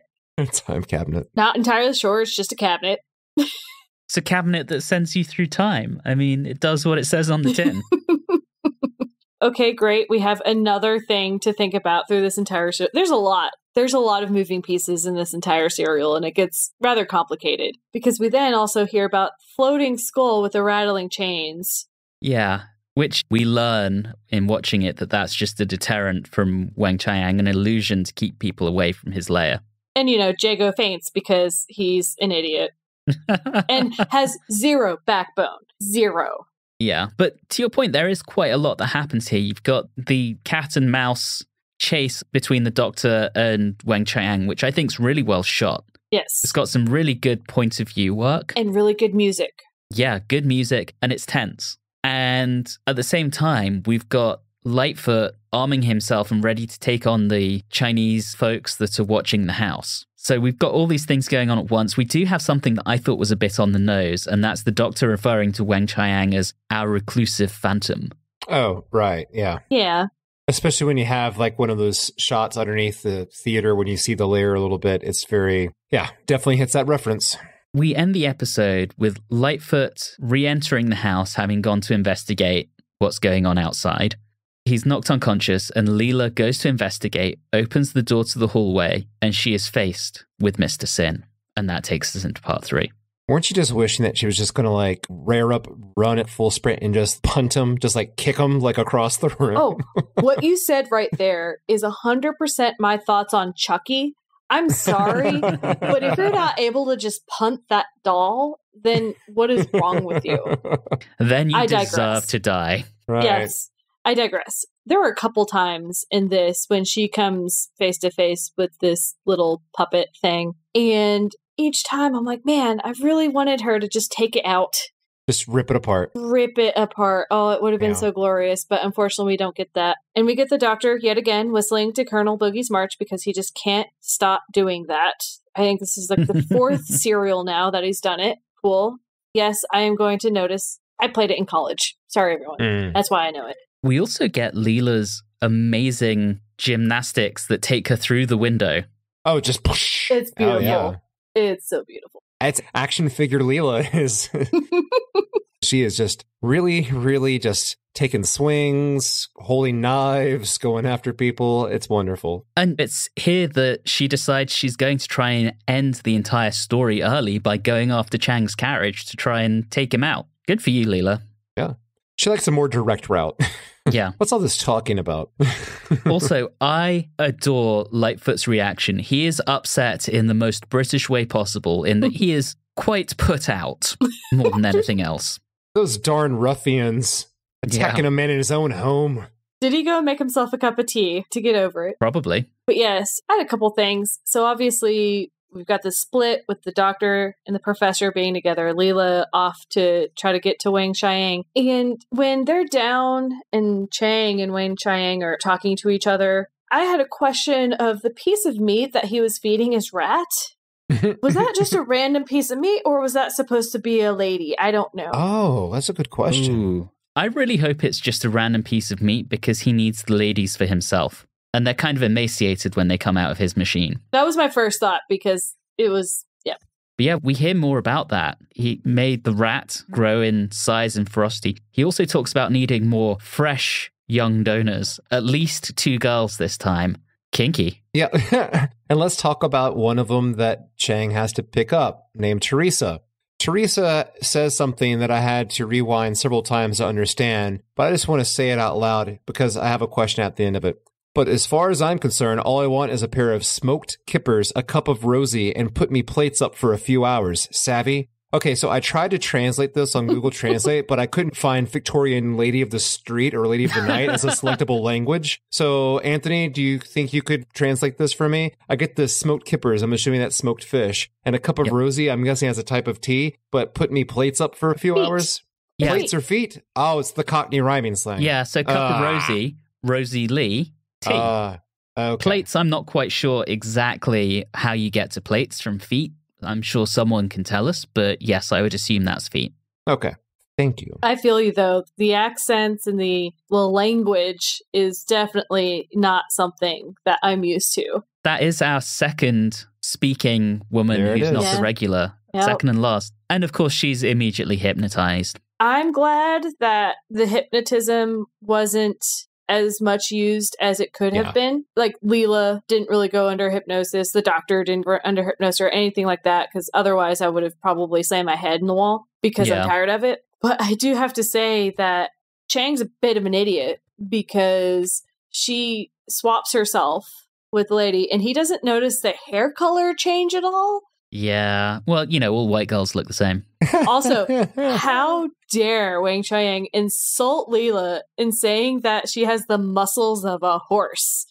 Time cabinet. Not entirely sure. It's just a cabinet. It's a cabinet that sends you through time. I mean, it does what it says on the tin. Okay, great. We have another thing to think about through this entire show. There's a lot. There's a lot of moving pieces in this entire serial, and it gets rather complicated because we then also hear about floating skull with the rattling chains. Yeah, which we learn in watching it that that's just a deterrent from Weng-Chiang, an illusion to keep people away from his lair. And, Jago faints because he's an idiot and has zero backbone. Zero. Yeah, but to your point, there is quite a lot that happens here. You've got the cat and mouse chase between the Doctor and Weng-Chiang, which I think is really well shot. Yes. It's got some really good point of view work. And really good music. Yeah, good music, and it's tense. And at the same time, we've got Lightfoot arming himself and ready to take on the Chinese folks that are watching the house. So we've got all these things going on at once. We do have something that I thought was a bit on the nose, and that's the Doctor referring to Weng-Chiang as our reclusive phantom. Oh, right. Yeah. Yeah. Especially when you have like one of those shots underneath the theater when you see the layer a little bit. It's very, definitely hits that reference. We end the episode with Lightfoot re-entering the house, having gone to investigate what's going on outside. He's knocked unconscious, and Leela goes to investigate, opens the door to the hallway, and she is faced with Mr. Sin. And that takes us into part 3. Weren't you just wishing that she was just going to like rear up, run at full sprint, and just punt him, just like kick him like across the room? Oh, what you said right there is 100% my thoughts on Chucky. I'm sorry, but if you're not able to just punt that doll, then what is wrong with you? Then you deserve to die. Right. Yes. I digress. There were a couple times in this when she comes face to face with this little puppet thing. And each time I'm like, man, I really wanted her to just take it out. Just rip it apart. Rip it apart. Oh, it would have been so glorious. But unfortunately, we don't get that. And we get the Doctor yet again whistling to Colonel Boogie's March because he just can't stop doing that. I think this is like the 4th serial now that he's done it. Cool. Yes, I am going to notice. I played it in college. Sorry, everyone. That's why I know it. We also get Leela's amazing gymnastics that take her through the window. Oh, just push. It's beautiful. Oh, yeah. It's so beautiful. It's action figure Leela is. She is just really, really just taking swings, holding knives, going after people. It's wonderful. And it's here that she decides she's going to try and end the entire story early by going after Chang's carriage to try and take him out. Good for you, Leela. Yeah. She likes a more direct route. Yeah. What's all this talking about? Also, I adore Lightfoot's reaction. He is upset in the most British way possible, in that he is quite put out more than anything else. Those darn ruffians attacking a man in his own home. Did he go make himself a cup of tea to get over it? Probably. But yes, I had a couple things. So obviously, we've got the split with the Doctor and the Professor being together. Leela off to try to get to Weng-Chiang. And when they're down and Chang and Weng-Chiang are talking to each other, I had a question of the piece of meat that he was feeding his rat. Was that just a random piece of meat, or was that supposed to be a lady? I don't know. Oh, that's a good question. Ooh. I really hope it's just a random piece of meat because he needs the ladies for himself. And they're kind of emaciated when they come out of his machine. That was my first thought because it was, yeah. But yeah, we hear more about that. He made the rat grow in size and ferocity. He also talks about needing more fresh young donors, at least 2 girls this time. Kinky. Yeah. And let's talk about one of them that Chang has to pick up, named Teresa. Teresa says something that I had to rewind several times to understand, but I just want to say it out loud because I have a question at the end of it. But as far as I'm concerned, all I want is a pair of smoked kippers, a cup of rosy, and put me plates up for a few hours. Savvy? Okay, so I tried to translate this on Google Translate, but I couldn't find Victorian Lady of the Street or Lady of the Night as a selectable language. So, Anthony, do you think you could translate this for me? I get the smoked kippers. I'm assuming that's smoked fish. And a cup of rosy, I'm guessing as a type of tea, but put me plates up for a few hours? Yeah. Plates or feet? Oh, it's the Cockney rhyming slang. Yeah, so cup of Rosie Lee, tea. Okay. Plates, I'm not quite sure exactly how you get to plates from feet. I'm sure someone can tell us, but yes, I would assume that's feet. Okay. Thank you. I feel you, though. The accents and the language is definitely not something that I'm used to. That is our second speaking woman who's not the regular. Yep. Second and last. And of course, she's immediately hypnotized. I'm glad that the hypnotism wasn't as much used as it could have been. Like, Leela didn't really go under hypnosis. The doctor didn't go under hypnosis or anything like that, because otherwise I would have probably slammed my head in the wall because I'm tired of it. But I do have to say that Chang's a bit of an idiot because she swaps herself with the lady and he doesn't notice the hair color change at all. Yeah. Well, all white girls look the same. Also, how dare Weng-Chiang insult Leela in saying that she has the muscles of a horse?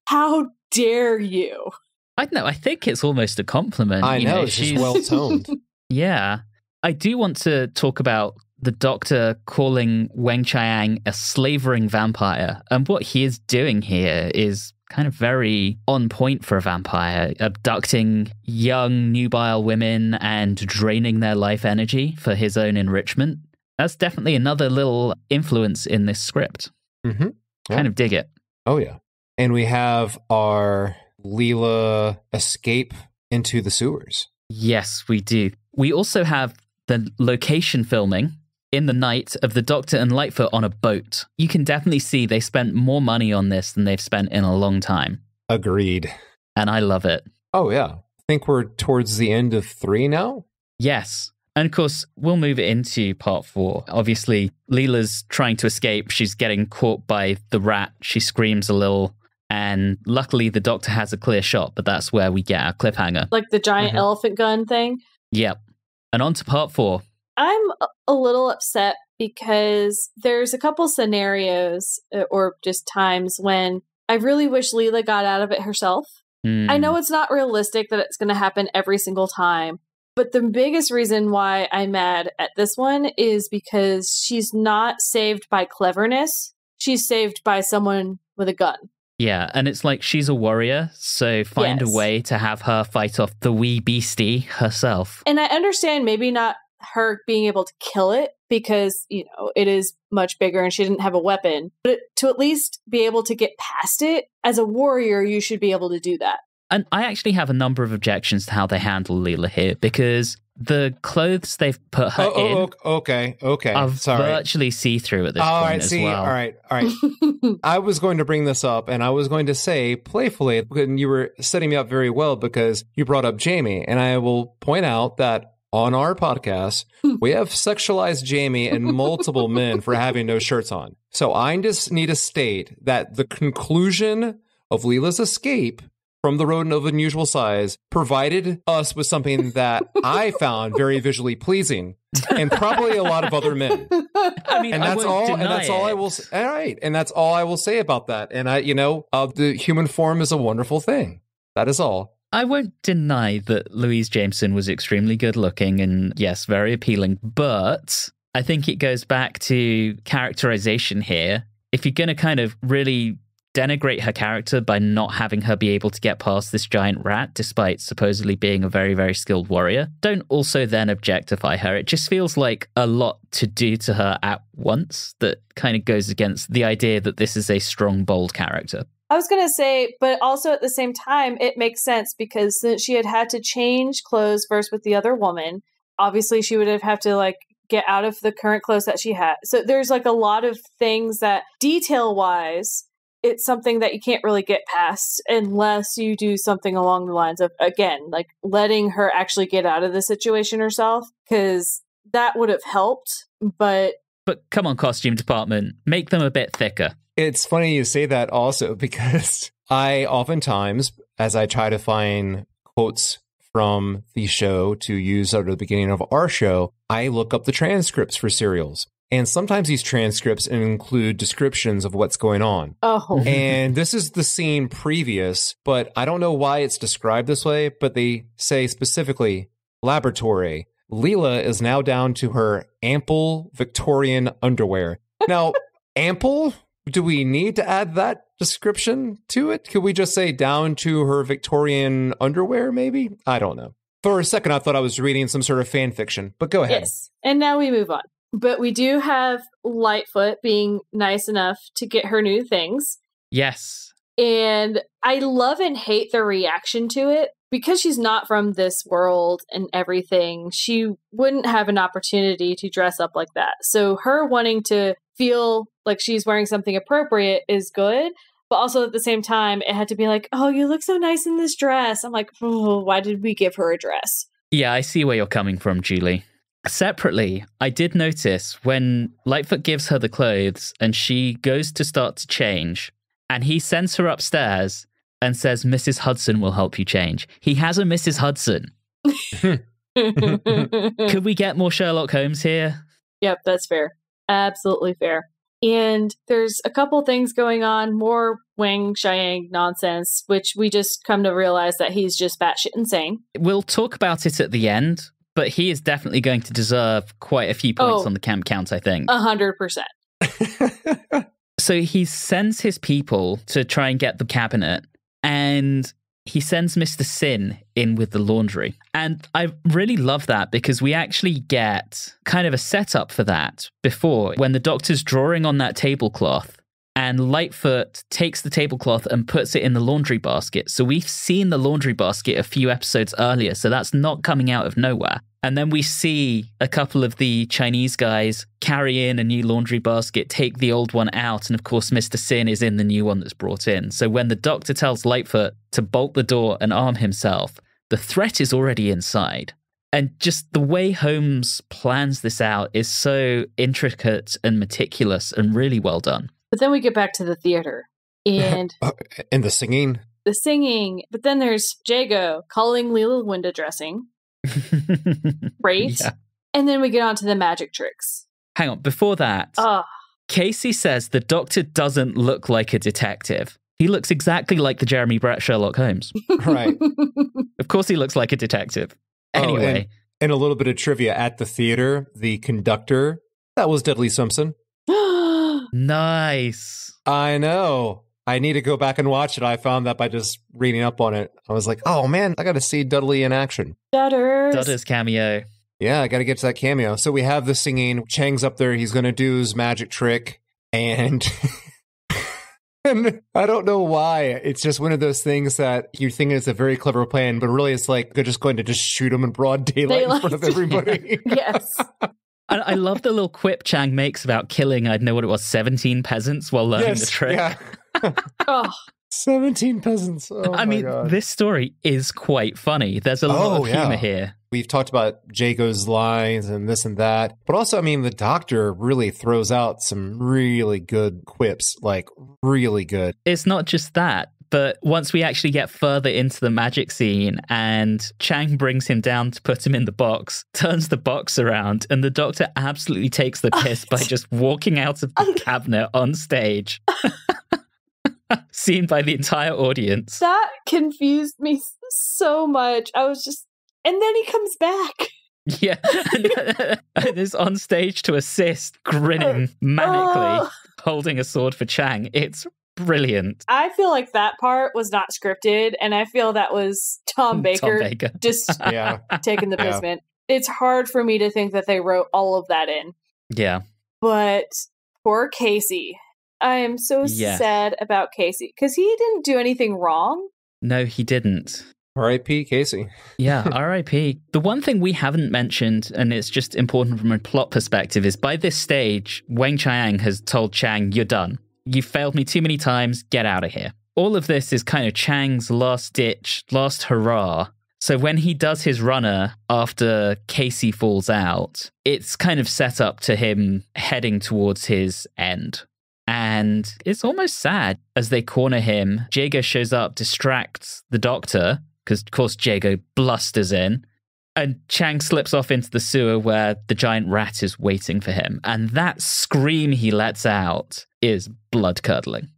How dare you? I don't know. I think it's almost a compliment. I know. She's well-toned. Yeah. I do want to talk about the doctor calling Weng-Chiang a slavering vampire. And what he is doing here is kind of very on point for a vampire, abducting young, nubile women and draining their life energy for his own enrichment. That's definitely another little influence in this script. Mm-hmm. Yeah. Kind of dig it. Oh, yeah. And we have our Leela escape into the sewers. Yes, we do. We also have the location filming in the night of the Doctor and Lightfoot on a boat. You can definitely see they spent more money on this than they've spent in a long time. Agreed. And I love it. Oh, yeah. I think we're towards the end of 3 now. Yes. And of course, we'll move it into part 4. Obviously, Leela's trying to escape. She's getting caught by the rat. She screams a little. And luckily, the Doctor has a clear shot, but that's where we get our cliffhanger. Like the giant elephant gun thing? Yep. And on to part 4. I'm a little upset because there's a couple scenarios or just times when I really wish Leela got out of it herself. I know it's not realistic that it's going to happen every single time, but the biggest reason why I'm mad at this one is because she's not saved by cleverness. She's saved by someone with a gun. Yeah, and it's like she's a warrior, so find a way to have her fight off the wee beastie herself. And I understand maybe not her being able to kill it because, it is much bigger and she didn't have a weapon. But to at least be able to get past it, as a warrior, you should be able to do that. And I actually have a number of objections to how they handle Leela here, because the clothes they've put her in are virtually see-through at this point as well. All right. I was going to bring this up, and I was going to say playfully, and you were setting me up very well because you brought up Jamie, and I will point out that on our podcast, we have sexualized Jamie and multiple men for having no shirts on. So I just need to state that the conclusion of Leela's escape from the rodent of unusual size provided us with something that I found very visually pleasing, and probably a lot of other men. I mean, and that's all. And that's all I will. All right, and that's all I will say about that. And the human form is a wonderful thing. That is all. I won't deny that Louise Jameson was extremely good looking and, yes, very appealing, but I think it goes back to characterization here. If you're going to kind of really denigrate her character by not having her be able to get past this giant rat, despite supposedly being a very, very skilled warrior, don't also then objectify her. It just feels like a lot to do to her at once that kind of goes against the idea that this is a strong, bold character. I was going to say, but also at the same time, it makes sense because since she had to change clothes first with the other woman, obviously she would have had to get out of the current clothes that she had. So there's a lot of things that detail-wise, it's something that you can't really get past unless you do something along the lines of, again, letting her actually get out of the situation herself, because that would have helped, But come on, costume department, make them a bit thicker. It's funny you say that also because I oftentimes, as I try to find quotes from the show to use at the beginning of our show, I look up the transcripts for serials. And sometimes these transcripts include descriptions of what's going on. Oh. And this is the scene previous, but I don't know why it's described this way, but they say specifically, laboratory. Leela is now down to her ample Victorian underwear. Now, ample? Do we need to add that description to it? Could we just say down to her Victorian underwear, maybe? I don't know. For a second, I thought I was reading some sort of fan fiction, but go ahead. Yes. And now we move on. But we do have Lightfoot being nice enough to get her new things. Yes. And I love and hate the reaction to it. Because she's not from this world and everything, she wouldn't have an opportunity to dress up like that. So her wanting to feel like she's wearing something appropriate is good. But also at the same time, it had to be like, oh, you look so nice in this dress. I'm like, oh, why did we give her a dress? Yeah, I see where you're coming from, Julie. Separately, I did notice when Lightfoot gives her the clothes and she goes to start to change, and he sends her upstairs and says, Mrs. Hudson will help you change. He has a Mrs. Hudson. Could we get more Sherlock Holmes here? Yep, that's fair. Absolutely fair. And there's a couple things going on, more Weng-Chiang nonsense, which we just come to realize that he's just batshit insane. We'll talk about it at the end, but he is definitely going to deserve quite a few points on the camp count, I think. 100%. So he sends his people to try and get the cabinet, and he sends Mr. Sin in with the laundry. And I really love that because we actually get kind of a setup for that before when the doctor's drawing on that tablecloth and Lightfoot takes the tablecloth and puts it in the laundry basket. So we've seen the laundry basket a few episodes earlier, so that's not coming out of nowhere. And then we see a couple of the Chinese guys carry in a new laundry basket, take the old one out, and of course Mr. Sin is in the new one that's brought in. So when the doctor tells Lightfoot to bolt the door and arm himself, the threat is already inside. And just the way Holmes plans this out is so intricate and meticulous and really well done. But then we get back to the theater and And the singing. the singing. But then there's Jago calling Leela window dressing. Right? Yeah. And then we get on to the magic tricks. Hang on, before that, Casey says the doctor doesn't look like a detective. He looks exactly like the Jeremy Brett Sherlock Holmes. Right. Of course he looks like a detective. Anyway. And a little bit of trivia at the theater, the conductor, that was Dudley Simpson. Nice. I know. I need to go back and watch it. I found that by just reading up on it. I was like, oh man, I got to see Dudley in action. Dudder's cameo. Yeah, I got to get to that cameo. So we have the singing. Chang's up there. He's going to do his magic trick. And, and I don't know why. It's just one of those things that you think it's a very clever plan, but really it's like they're just going to just shoot him in broad daylight in front of everybody. Yes. I love the little quip Chang makes about killing, I don't know what it was, 17 peasants while learning the trick. Yeah. 17 peasants. Oh, I mean, God. This story is quite funny. There's a lot of humor here. We've talked about Jago's lines and this and that. But also, I mean, the doctor really throws out some really good quips, like really good. It's not just that. But once we actually get further into the magic scene and Chang brings him down to put him in the box, turns the box around, and the doctor absolutely takes the piss by just walking out of the cabinet on stage. Seen by the entire audience. That confused me so much. I was just... And then he comes back. Yeah. And is on stage to assist, grinning manically, holding a sword for Chang. It's brilliant. I feel like that part was not scripted, and I feel that was Tom Baker. Just taking the piss, man. It's hard for me to think that they wrote all of that in. Yeah. But poor Casey. I am so sad about Casey, because he didn't do anything wrong. No, he didn't. R.I.P. Casey. Yeah, R.I.P. The one thing we haven't mentioned, and it's just important from a plot perspective, is by this stage, Weng-Chiang has told Chang, you're done. You've failed me too many times, get out of here. All of this is kind of Chang's last ditch, last hurrah. So when he does his runner after Casey falls out, it's kind of set up to him heading towards his end. And it's almost sad as they corner him. Jago shows up, distracts the doctor, because, of course, Jago blusters in. And Chang slips off into the sewer where the giant rat is waiting for him. And that scream he lets out is blood-curdling.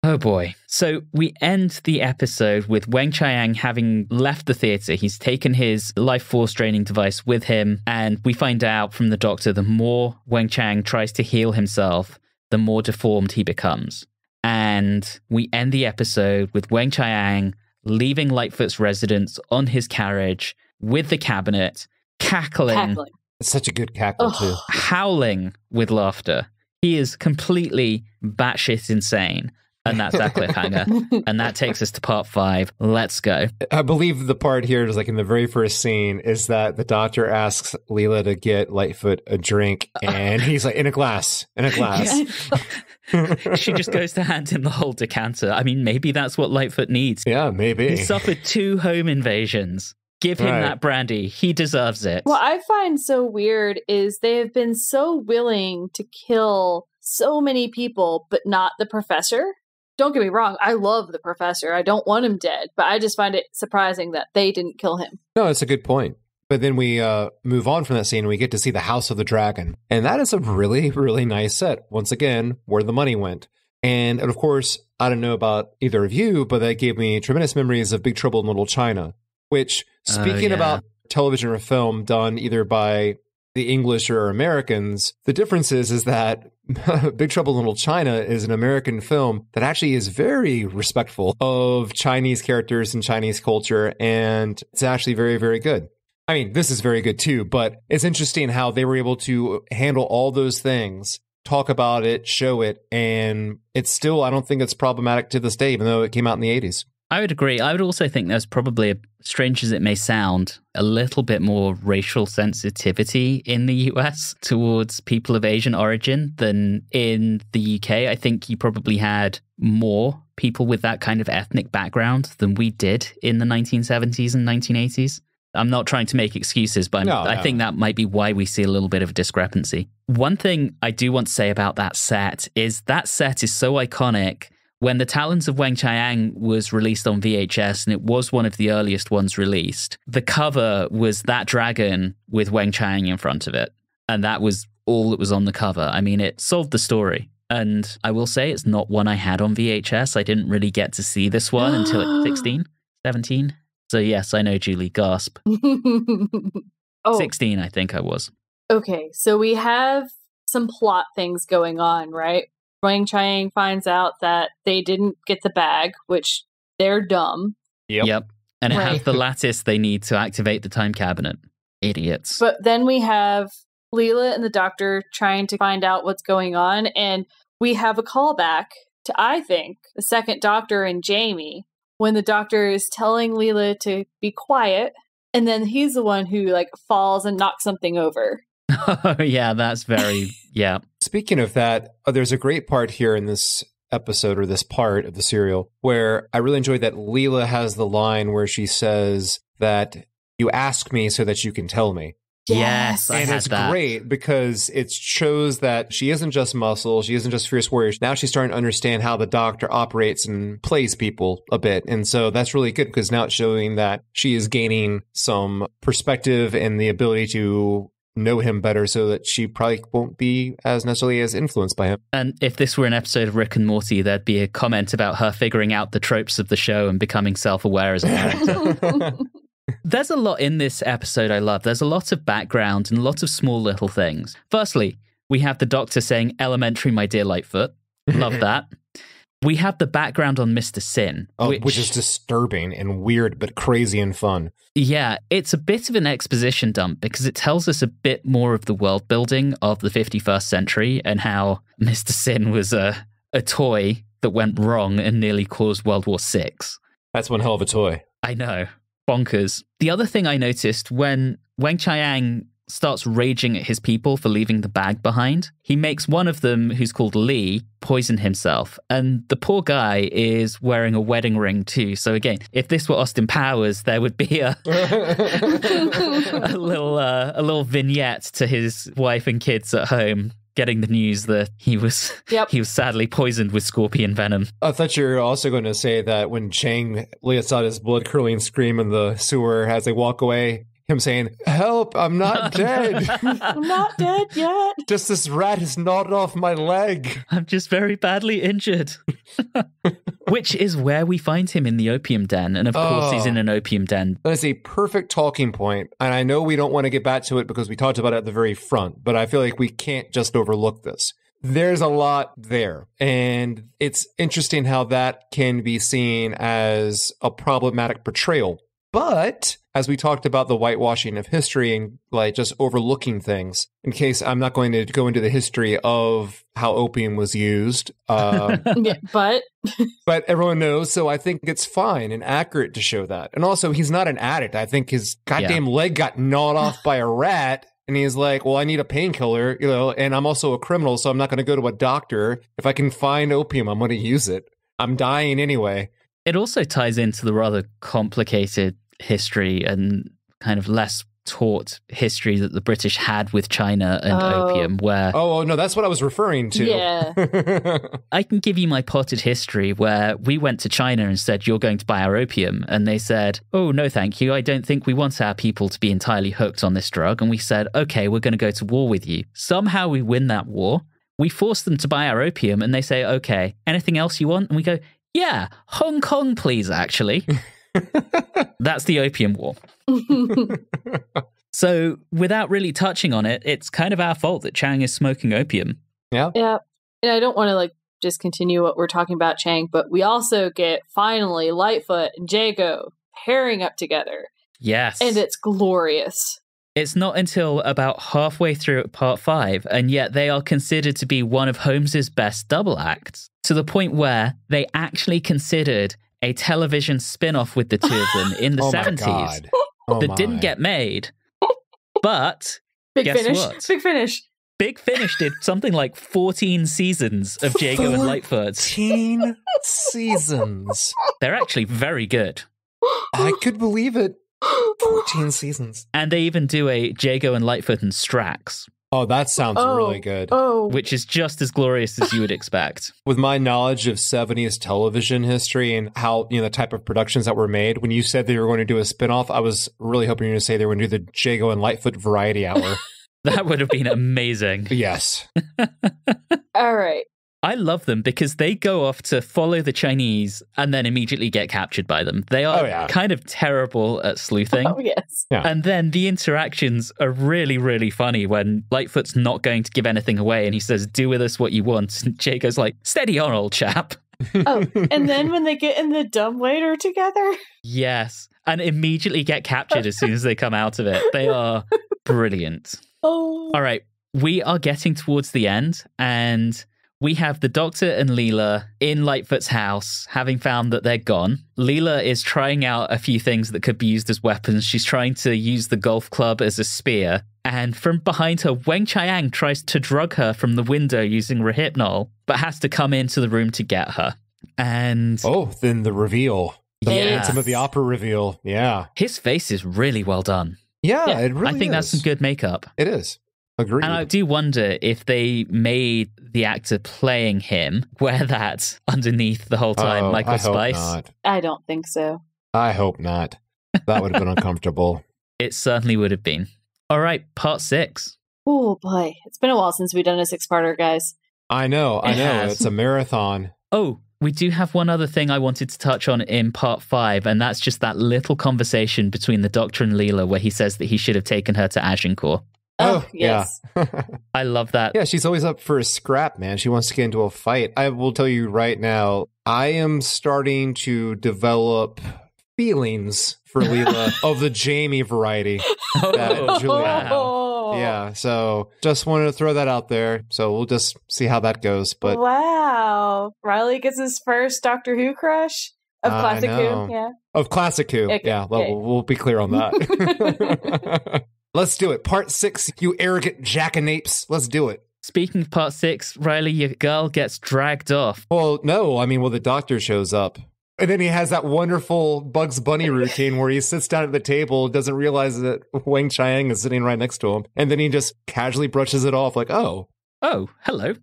Oh boy. So we end the episode with Weng-Chiang having left the theater. He's taken his life force draining device with him. And we find out from the doctor, the more Weng-Chiang tries to heal himself, the more deformed he becomes. And we end the episode with Weng-Chiang leaving Lightfoot's residence on his carriage with the cabinet, cackling. It's such a good cackle, too. Howling with laughter. He is completely batshit insane. And that's our cliffhanger. And that takes us to part 5. Let's go. I believe the part here is like in the very first scene is that the doctor asks Leela to get Lightfoot a drink. And he's like, in a glass. She just goes to hand him the whole decanter. I mean, maybe that's what Lightfoot needs. Yeah, maybe. He suffered 2 home invasions. Give him that brandy. He deserves it. What I find so weird is they have been so willing to kill so many people, but not the professor. Don't get me wrong. I love the professor. I don't want him dead, but I just find it surprising that they didn't kill him. No, it's a good point. But then we move on from that scene and we get to see the House of the Dragon. And that is a really, really nice set. Once again, where the money went. And of course, I don't know about either of you, but that gave me tremendous memories of Big Trouble in Little China. Which, speaking about television or film done either by the English or Americans, the difference is that Big Trouble in Little China is an American film that actually is very respectful of Chinese characters and Chinese culture, and it's actually very, very good. I mean, this is very good too, but it's interesting how they were able to handle all those things, talk about it, show it, and it's still, I don't think it's problematic to this day, even though it came out in the 80s. I would agree. I would also think there's probably, strange as it may sound, a little bit more racial sensitivity in the US towards people of Asian origin than in the UK. I think you probably had more people with that kind of ethnic background than we did in the 1970s and 1980s. I'm not trying to make excuses, but I think that might be why we see a little bit of a discrepancy. One thing I do want to say about that set is so iconic. When the Talons of Weng-Chiang was released on VHS, and it was one of the earliest ones released, the cover was that dragon with Weng-Chiang in front of it. And that was all that was on the cover. I mean, it sold the story. And I will say it's not one I had on VHS. I didn't really get to see this one until 16, 17. So yes, I know, Julie, gasp. 16, I think I was. Okay, so we have some plot things going on, right? Weng-Chiang finds out that they didn't get the bag, which they're dumb. Yep. And it has the lattice they need to activate the time cabinet. Idiots. But then we have Leela and the doctor trying to find out what's going on. And we have a callback to, I think, the second doctor and Jamie, when the doctor is telling Leela to be quiet. And then he's the one who falls and knocks something over. Oh, yeah, that's very, yeah. Speaking of that, there's a great part here in this episode or this part of the serial where I really enjoyed that Leela has the line where she says that you ask me so that you can tell me. Yes, and it's great because it shows that she isn't just muscle, she isn't just fierce warrior. Now she's starting to understand how the doctor operates and plays people a bit. And so that's really good because now it's showing that she is gaining some perspective and the ability to know him better so that she probably won't be as necessarily as influenced by him. And if this were an episode of Rick and Morty, there'd be a comment about her figuring out the tropes of the show and becoming self-aware as a character. There's a lot in this episode I love. There's a lot of background and a lot of small little things. Firstly, we have the doctor saying, "Elementary, my dear Lightfoot." Love that. We have the background on Mr. Sin. Which is disturbing and weird, but crazy and fun. Yeah, it's a bit of an exposition dump because it tells us a bit more of the world building of the 51st century and how Mr. Sin was a toy that went wrong and nearly caused World War VI. That's one hell of a toy. I know. Bonkers. The other thing I noticed when Weng-Chiang starts raging at his people for leaving the bag behind, he makes one of them, who's called Lee, poison himself. And the poor guy is wearing a wedding ring too. So again, if this were Austin Powers, there would be a little vignette to his wife and kids at home getting the news that he was Yep. he was sadly poisoned with scorpion venom. I thought you were also going to say that when Chang lets out his blood-curdling scream in the sewer as they walk away, him saying, "Help, I'm not dead. I'm not dead yet. Just this rat has gnawed off my leg." I'm just very badly injured. Which is where we find him in the opium den. And of course, he's in an opium den. That is a perfect talking point. And I know we don't want to get back to it because we talked about it at the very front, but I feel like we can't just overlook this. There's a lot there. And it's interesting how that can be seen as a problematic portrayal. But as we talked about the whitewashing of history and like just overlooking things, in case I'm not going to go into the history of how opium was used, Yeah, but everyone knows. So I think it's fine and accurate to show that. And also, he's not an addict. I think his goddamn leg got gnawed off by a rat. And he's like, well, I need a painkiller, and I'm also a criminal, so I'm not going to go to a doctor. If I can find opium, I'm going to use it. I'm dying anyway. It also ties into the rather complicated history and kind of less taught history that the British had with China and opium, where... Oh, no, that's what I was referring to. yeah. I can give you my potted history where we went to China and said, "You're going to buy our opium." And they said, "Oh, no, thank you. I don't think we want our people to be entirely hooked on this drug." And we said, "Okay, we're going to go to war with you." Somehow we win that war. We force them to buy our opium and they say, "Okay, anything else you want?" And we go, "Yeah, Hong Kong, please, actually." That's the Opium War. So without really touching on it, it's kind of our fault that Chang is smoking opium. Yeah. Yeah. And I don't want to just continue what we're talking about Chang, but we also get finally Lightfoot and Jago pairing up together. Yes. And it's glorious. It's not until about halfway through part 5, and yet they are considered to be one of Holmes's best double acts, to the point where they actually considered a television spin-off with the two of them in the 70s that didn't get made. But guess what? Big Finish. Big Finish did something like 14 seasons of Jago and Lightfoot. 14 seasons. They're actually very good. I could believe it. 14 seasons. And they even do a Jago and Lightfoot and Strax. Oh, that sounds really good. Which is just as glorious as you would expect. With my knowledge of 70s television history and how, the type of productions that were made, when you said they were going to do a spinoff, I was really hoping you were going to say they were going to do the Jago and Lightfoot Variety Hour. That would have been amazing. Yes. All right. I love them because they go off to follow the Chinese and then immediately get captured by them. They are kind of terrible at sleuthing. Oh, yes. Yeah. And then the interactions are really, really funny when Lightfoot's not going to give anything away and he says, "Do with us what you want." And Jago's like, "Steady on, old chap." Oh, and then when they get in the dumbwaiter together. Yes. And immediately get captured as soon as they come out of it. They are brilliant. Oh. All right. We are getting towards the end and we have the Doctor and Leela in Lightfoot's house, having found that they're gone. Leela is trying out a few things that could be used as weapons. She's trying to use the golf club as a spear. And from behind her, Weng-Chiang tries to drug her from the window using Rohypnol, but has to come into the room to get her. And... oh, then the reveal. The Yes. Phantom of the Opera reveal. Yeah. his face is really well done. Yeah, it really is. I think that's some good makeup. It is. Agreed. And I do wonder if they made the actor playing him wear that underneath the whole time, Michael I hope Spice. Not. I don't think so. I hope not. That would have been uncomfortable. It certainly would have been. All right, part 6. Oh, boy. It's been a while since we've done a 6-parter, guys. I know. It has. It's a marathon. Oh, we do have one other thing I wanted to touch on in part 5, and that's just that little conversation between the Doctor and Leela where he says that he should have taken her to Agincourt. Oh, yes. yeah. I love that. Yeah, she's always up for a scrap, man. She wants to get into a fight. I will tell you right now, I am starting to develop feelings for Leela of the Jamie variety. That Juliana. Oh. Yeah, so just wanted to throw that out there. So we'll just see how that goes. But wow. Reilly gets his first Doctor Who crush of Classic know. Who. Yeah. Of Classic Who. Okay, Yeah, okay. we'll be clear on that. Let's do it. Part 6, you arrogant jackanapes. Let's do it. Speaking of part 6, Reilly, your girl gets dragged off. Well, no. I mean, the doctor shows up. And then he has that wonderful Bugs Bunny routine where he sits down at the table, doesn't realize that Weng-Chiang is sitting right next to him. And then he just casually brushes it off like, oh, oh, hello.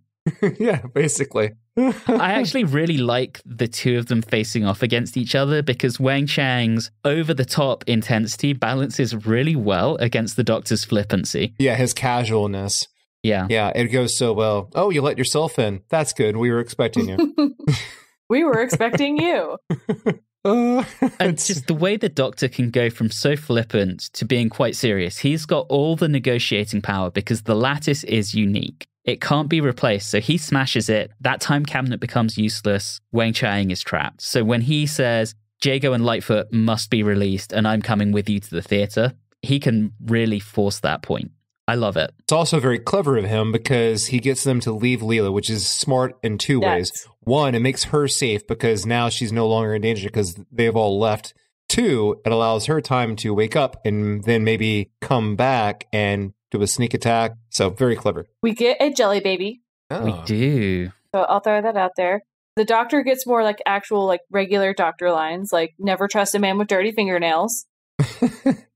Yeah, basically. I actually really like the two of them facing off against each other because Weng-Chiang's over-the-top intensity balances really well against the Doctor's flippancy. Yeah, his casualness. Yeah. Yeah, it goes so well. Oh, you let yourself in. That's good. We were expecting you. We were expecting you. And just the way the Doctor can go from so flippant to being quite serious. He's got all the negotiating power because the lattice is unique. It can't be replaced, so he smashes it. That time cabinet becomes useless. Weng-Chiang is trapped. So when he says, Jago and Lightfoot must be released and I'm coming with you to the theatre, he can really force that point. I love it. It's also very clever of him because he gets them to leave Leela, which is smart in two ways. One, it makes her safe because now she's no longer in danger because they've all left. Two, it allows her time to wake up and then maybe come back and do a sneak attack. So very clever. We get a jelly baby. Oh. We do. So I'll throw that out there. The Doctor gets more like actual, like regular Doctor lines, like never trust a man with dirty fingernails.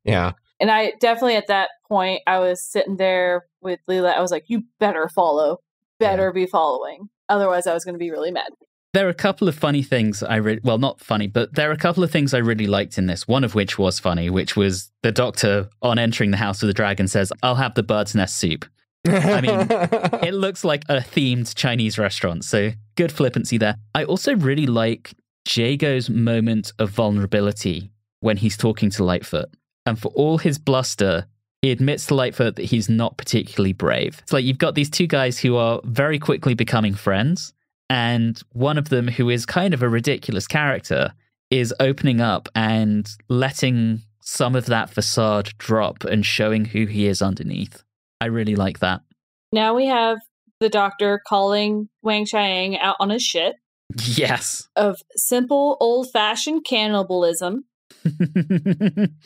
Yeah. And I definitely at that point, I was sitting there with Leela. I was like, you better follow. Better be following. Otherwise, I was going to be really mad. There are a couple of funny things well, not funny, but there are a couple of things I really liked in this. One of which was funny, which was the Doctor on entering the House of the Dragon says, I'll have the bird's nest soup. I mean, it looks like a themed Chinese restaurant, so good flippancy there. I also really like Jago's moment of vulnerability when he's talking to Lightfoot. And for all his bluster, he admits to Lightfoot that he's not particularly brave. It's like you've got these two guys who are very quickly becoming friends, and one of them, who is kind of a ridiculous character, is opening up and letting some of that facade drop and showing who he is underneath. I really like that. Now we have the Doctor calling Weng-Chiang out on his shit. Yes. Of simple, old-fashioned cannibalism.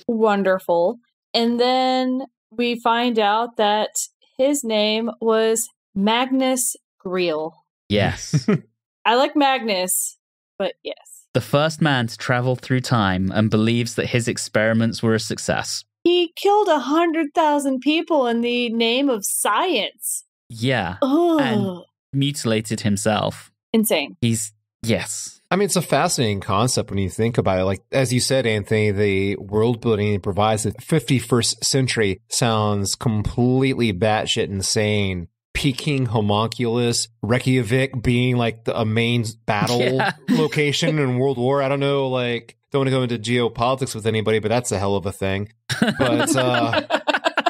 Wonderful. And then we find out that his name was Magnus Greel. Yes. I like Magnus, but yes. The first man to travel through time and believes that his experiments were a success. He killed 100,000 people in the name of science. Yeah. Ugh. And mutilated himself. Insane. Yes. I mean, it's a fascinating concept when you think about it. Like, as you said, Anthony, the world building it provides that 51st century sounds completely batshit insane. Peking homunculus, Reykjavik being like a main battle location in World War. I don't know, like, don't want to go into geopolitics with anybody, but that's a hell of a thing. But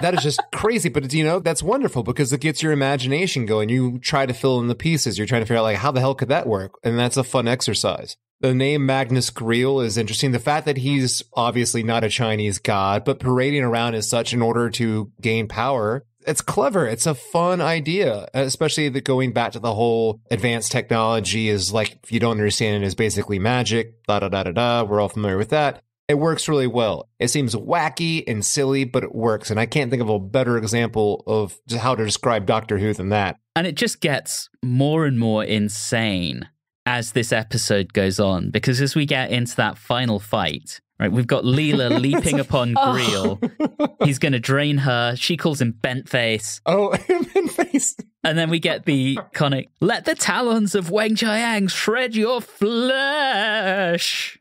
that is just crazy. But, you know, that's wonderful because it gets your imagination going. You try to fill in the pieces. You're trying to figure out, like, how the hell could that work? And that's a fun exercise. The name Magnus Greel is interesting. The fact that he's obviously not a Chinese god, but parading around as such in order to gain power. It's clever. It's a fun idea, especially going back to the whole advanced technology is like, if you don't understand it, is basically magic, da-da-da-da-da. We're all familiar with that. It works really well. It seems wacky and silly, but it works. And I can't think of a better example of how to describe Doctor Who than that. And it just gets more and more insane as this episode goes on, because as we get into that final fight, right, we've got Leela leaping upon Greel. He's going to drain her. She calls him bent face. Oh, bent face. And then we get the iconic, let the talons of Weng-Chiang shred your flesh.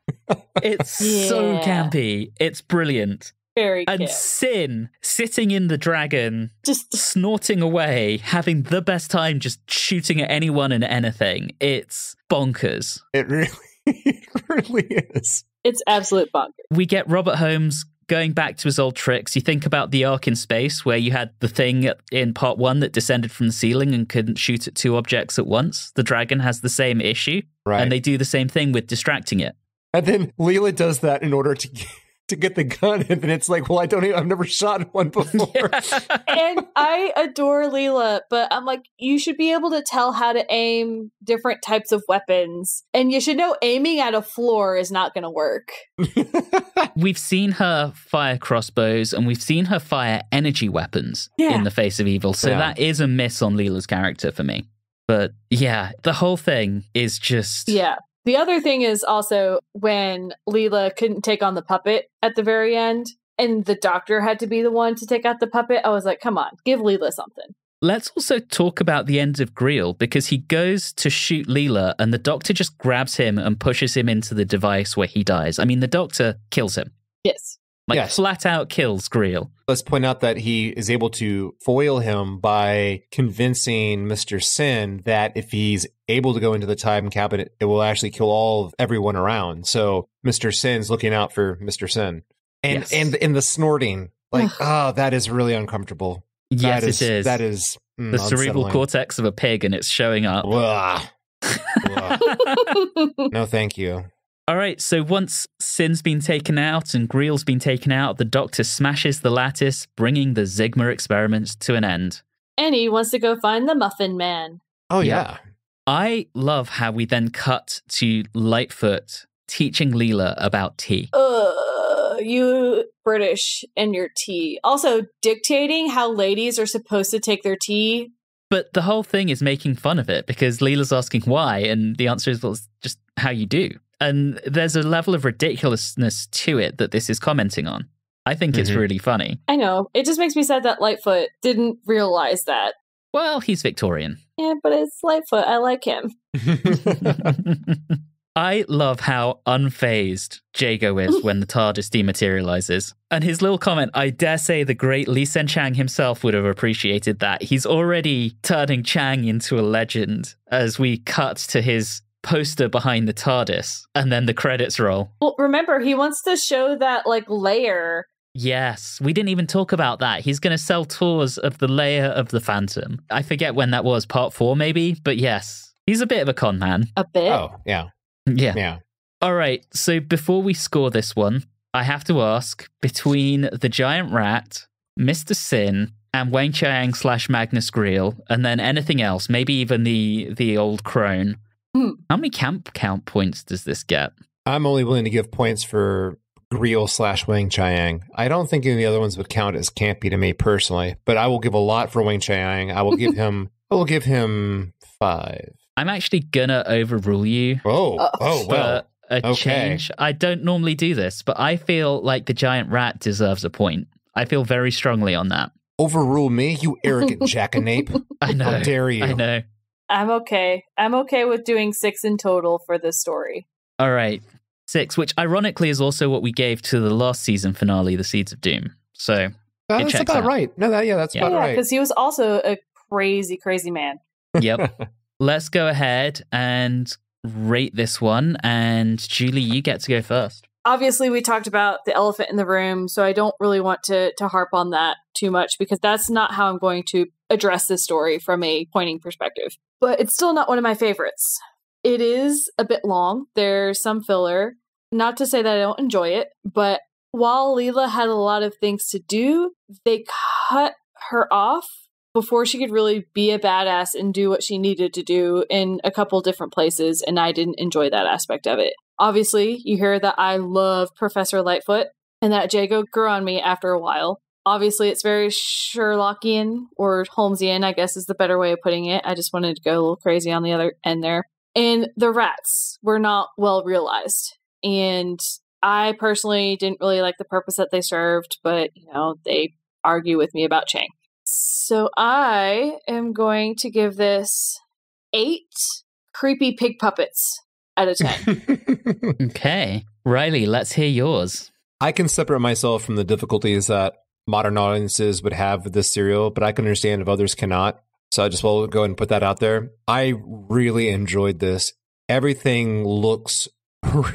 It's so campy. It's brilliant. Very And cute. Sin sitting in the dragon, just snorting away, having the best time just shooting at anyone and anything. It's bonkers. It really is. It's absolute bonkers. We get Robert Holmes going back to his old tricks. You think about the arc in space where you had the thing in part 1 that descended from the ceiling and couldn't shoot at 2 objects at once. The dragon has the same issue. Right. And they do the same thing with distracting it. And then Leela does that in order to get the gun, and then it's like, well, I've never shot one before. And I adore Leela, but I'm like, you should be able to tell how to aim different types of weapons. And you should know aiming at a floor is not going to work. We've seen her fire crossbows and we've seen her fire energy weapons in the face of evil. So that is a miss on Leela's character for me. But yeah, the whole thing is just... Yeah. The other thing is also when Leela couldn't take on the puppet at the very end, and the Doctor had to be the one to take out the puppet, I was like, come on, give Leela something. Let's also talk about the end of Greel, because he goes to shoot Leela and the doctor just grabs him and pushes him into the device where he dies. I mean, the doctor kills him. Yes. Yes. Flat out kills Greel. Let's point out that he is able to foil him by convincing Mr. Sin that if he's able to go into the time cabinet, it will actually kill all of everyone around. So Mr. Sin's looking out for Mr. Sin. And the snorting, that is really uncomfortable. Yes, it is. That is the cerebral cortex of a pig, and it's showing up. No, thank you. All right, so once Sin's been taken out and Greel's been taken out, the doctor smashes the lattice, bringing the Sigma experiments to an end. And he wants to go find the Muffin Man. Oh, yeah. I love how we then cut to Lightfoot teaching Leela about tea. You British and your tea. Also dictating how ladies are supposed to take their tea. But the whole thing is making fun of it because Leela's asking why, and the answer is, well, it's just how you do. And there's a level of ridiculousness to it that this is commenting on. I think it's really funny. I know. It just makes me sad that Lightfoot didn't realize that. Well, he's Victorian. Yeah, but it's Lightfoot. I like him. I love how unfazed Jago is when the TARDIS dematerializes. And his little comment, I dare say the great Lee Sen Chang himself would have appreciated that. He's already turning Chang into a legend as we cut to his poster behind the TARDIS and then the credits roll. Well, remember, he wants to show that, layer. Yes, we didn't even talk about that. He's going to sell tours of the layer of the Phantom. I forget when that was, part 4 maybe? But yes, he's a bit of a con man. A bit? Oh, yeah. Yeah. All right, so before we score this one, I have to ask, between the giant rat, Mr. Sin, and Weng-Chiang / Magnus Greel, and then anything else, maybe even the old crone, how many camp count points does this get? I'm only willing to give points for Greel / Weng-Chiang. I don't think any of the other ones would count as campy to me personally, but I will give a lot for Weng-Chiang. I will give him 5. I'm actually gonna overrule you. Well. Change. I don't normally do this, but I feel like the giant rat deserves a point. I feel very strongly on that. Overrule me, you arrogant jackanape. I know. How dare you? I know. I'm okay. I'm okay with doing 6 in total for this story. All right. 6, which ironically is also what we gave to the last season finale, The Seeds of Doom. So that's about right. No, that's about right. Because he was also a crazy, crazy man. Yep. Let's go ahead and rate this one. And Julie, you get to go first. Obviously, we talked about the elephant in the room, so I don't really want to harp on that too much because that's not how I'm going to address this story from a pointing perspective. But it's still not one of my favorites. It is a bit long. There's some filler. Not to say that I don't enjoy it, but while Leela had a lot of things to do, they cut her off before she could really be a badass and do what she needed to do in a couple different places, and I didn't enjoy that aspect of it. Obviously, you hear that I love Professor Lightfoot, and that Jago grew on me after a while. Obviously, it's very Sherlockian, or Holmesian, I guess is the better way of putting it. I just wanted to go a little crazy on the other end there. And the rats were not well realized. And I personally didn't really like the purpose that they served, but, they argue with me about Chang. So I am going to give this 8 creepy pig puppets out of 10. Okay. Reilly, let's hear yours. I can separate myself from the difficulties that modern audiences would have with this serial, but I can understand if others cannot. So I just will go ahead and put that out there. I really enjoyed this. Everything looks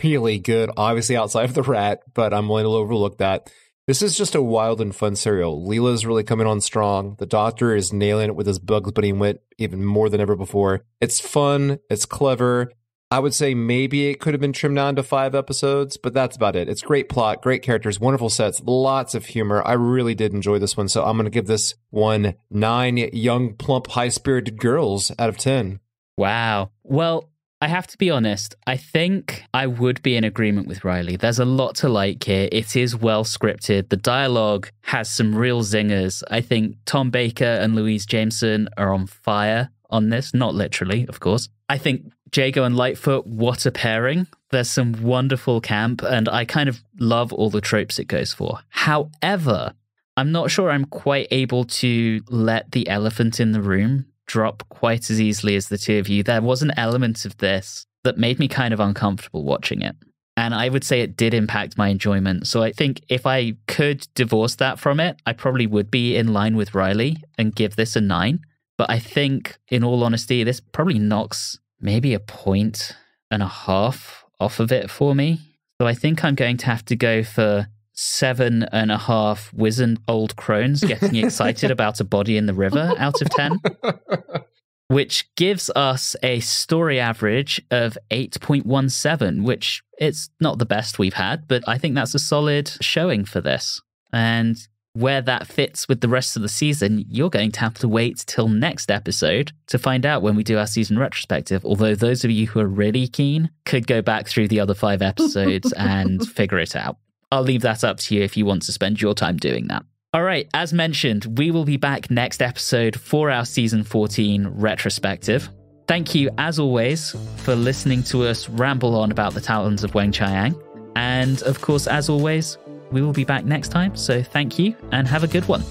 really good, obviously outside of the rat, but I'm willing to overlook that. This is just a wild and fun serial. Leela's really coming on strong. The Doctor is nailing it with his Bugs Bunny wit even more than ever before. It's fun. It's clever. I would say maybe it could have been trimmed down to 5 episodes, but that's about it. It's great plot, great characters, wonderful sets, lots of humor. I really did enjoy this one, so I'm going to give this one 9 young, plump, high-spirited girls out of 10. Wow. Well, I have to be honest, I think I would be in agreement with Reilly. There's a lot to like here. It is well scripted. The dialogue has some real zingers. I think Tom Baker and Louise Jameson are on fire on this. Not literally, of course. I think Jago and Lightfoot, what a pairing. There's some wonderful camp, and I kind of love all the tropes it goes for. However, I'm not sure I'm quite able to let the elephant in the room drop quite as easily as the two of you. There was an element of this that made me kind of uncomfortable watching it. And I would say it did impact my enjoyment. So I think if I could divorce that from it, I probably would be in line with Reilly and give this a 9. But I think, in all honesty, this probably knocks maybe a 1.5 points off of it for me. So I think I'm going to have to go for 7.5 wizened old crones getting excited about a body in the river out of 10. Which gives us a story average of 8.17, which it's not the best we've had, but I think that's a solid showing for this. And where that fits with the rest of the season, you're going to have to wait till next episode to find out when we do our season retrospective. Although those of you who are really keen could go back through the other 5 episodes and figure it out. I'll leave that up to you if you want to spend your time doing that. All right, as mentioned, we will be back next episode for our Season 14 retrospective. Thank you, as always, for listening to us ramble on about the Talons of Weng-Chiang. And, of course, as always, we will be back next time, so thank you and have a good one.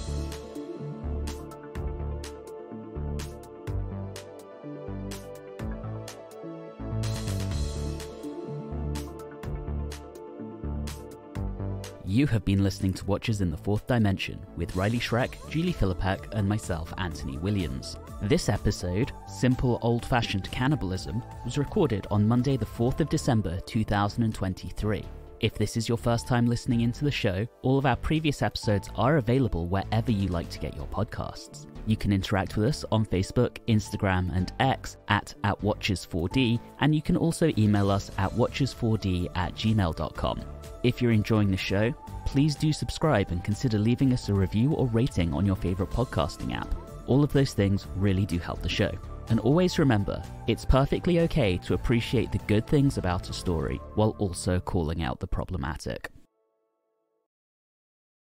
You have been listening to Watchers in the Fourth Dimension with Reilly Schreck, Julie Philippek, and myself, Anthony Williams. This episode, Simple Old-Fashioned Cannibalism, was recorded on Monday the 4th of December 2023. If this is your first time listening into the show, all of our previous episodes are available wherever you like to get your podcasts. You can interact with us on Facebook, Instagram, and X at Watchers4D, and you can also email us at watchers4d@gmail.com. If you're enjoying the show, please do subscribe and consider leaving us a review or rating on your favorite podcasting app. All of those things really do help the show. And always remember, it's perfectly okay to appreciate the good things about a story while also calling out the problematic.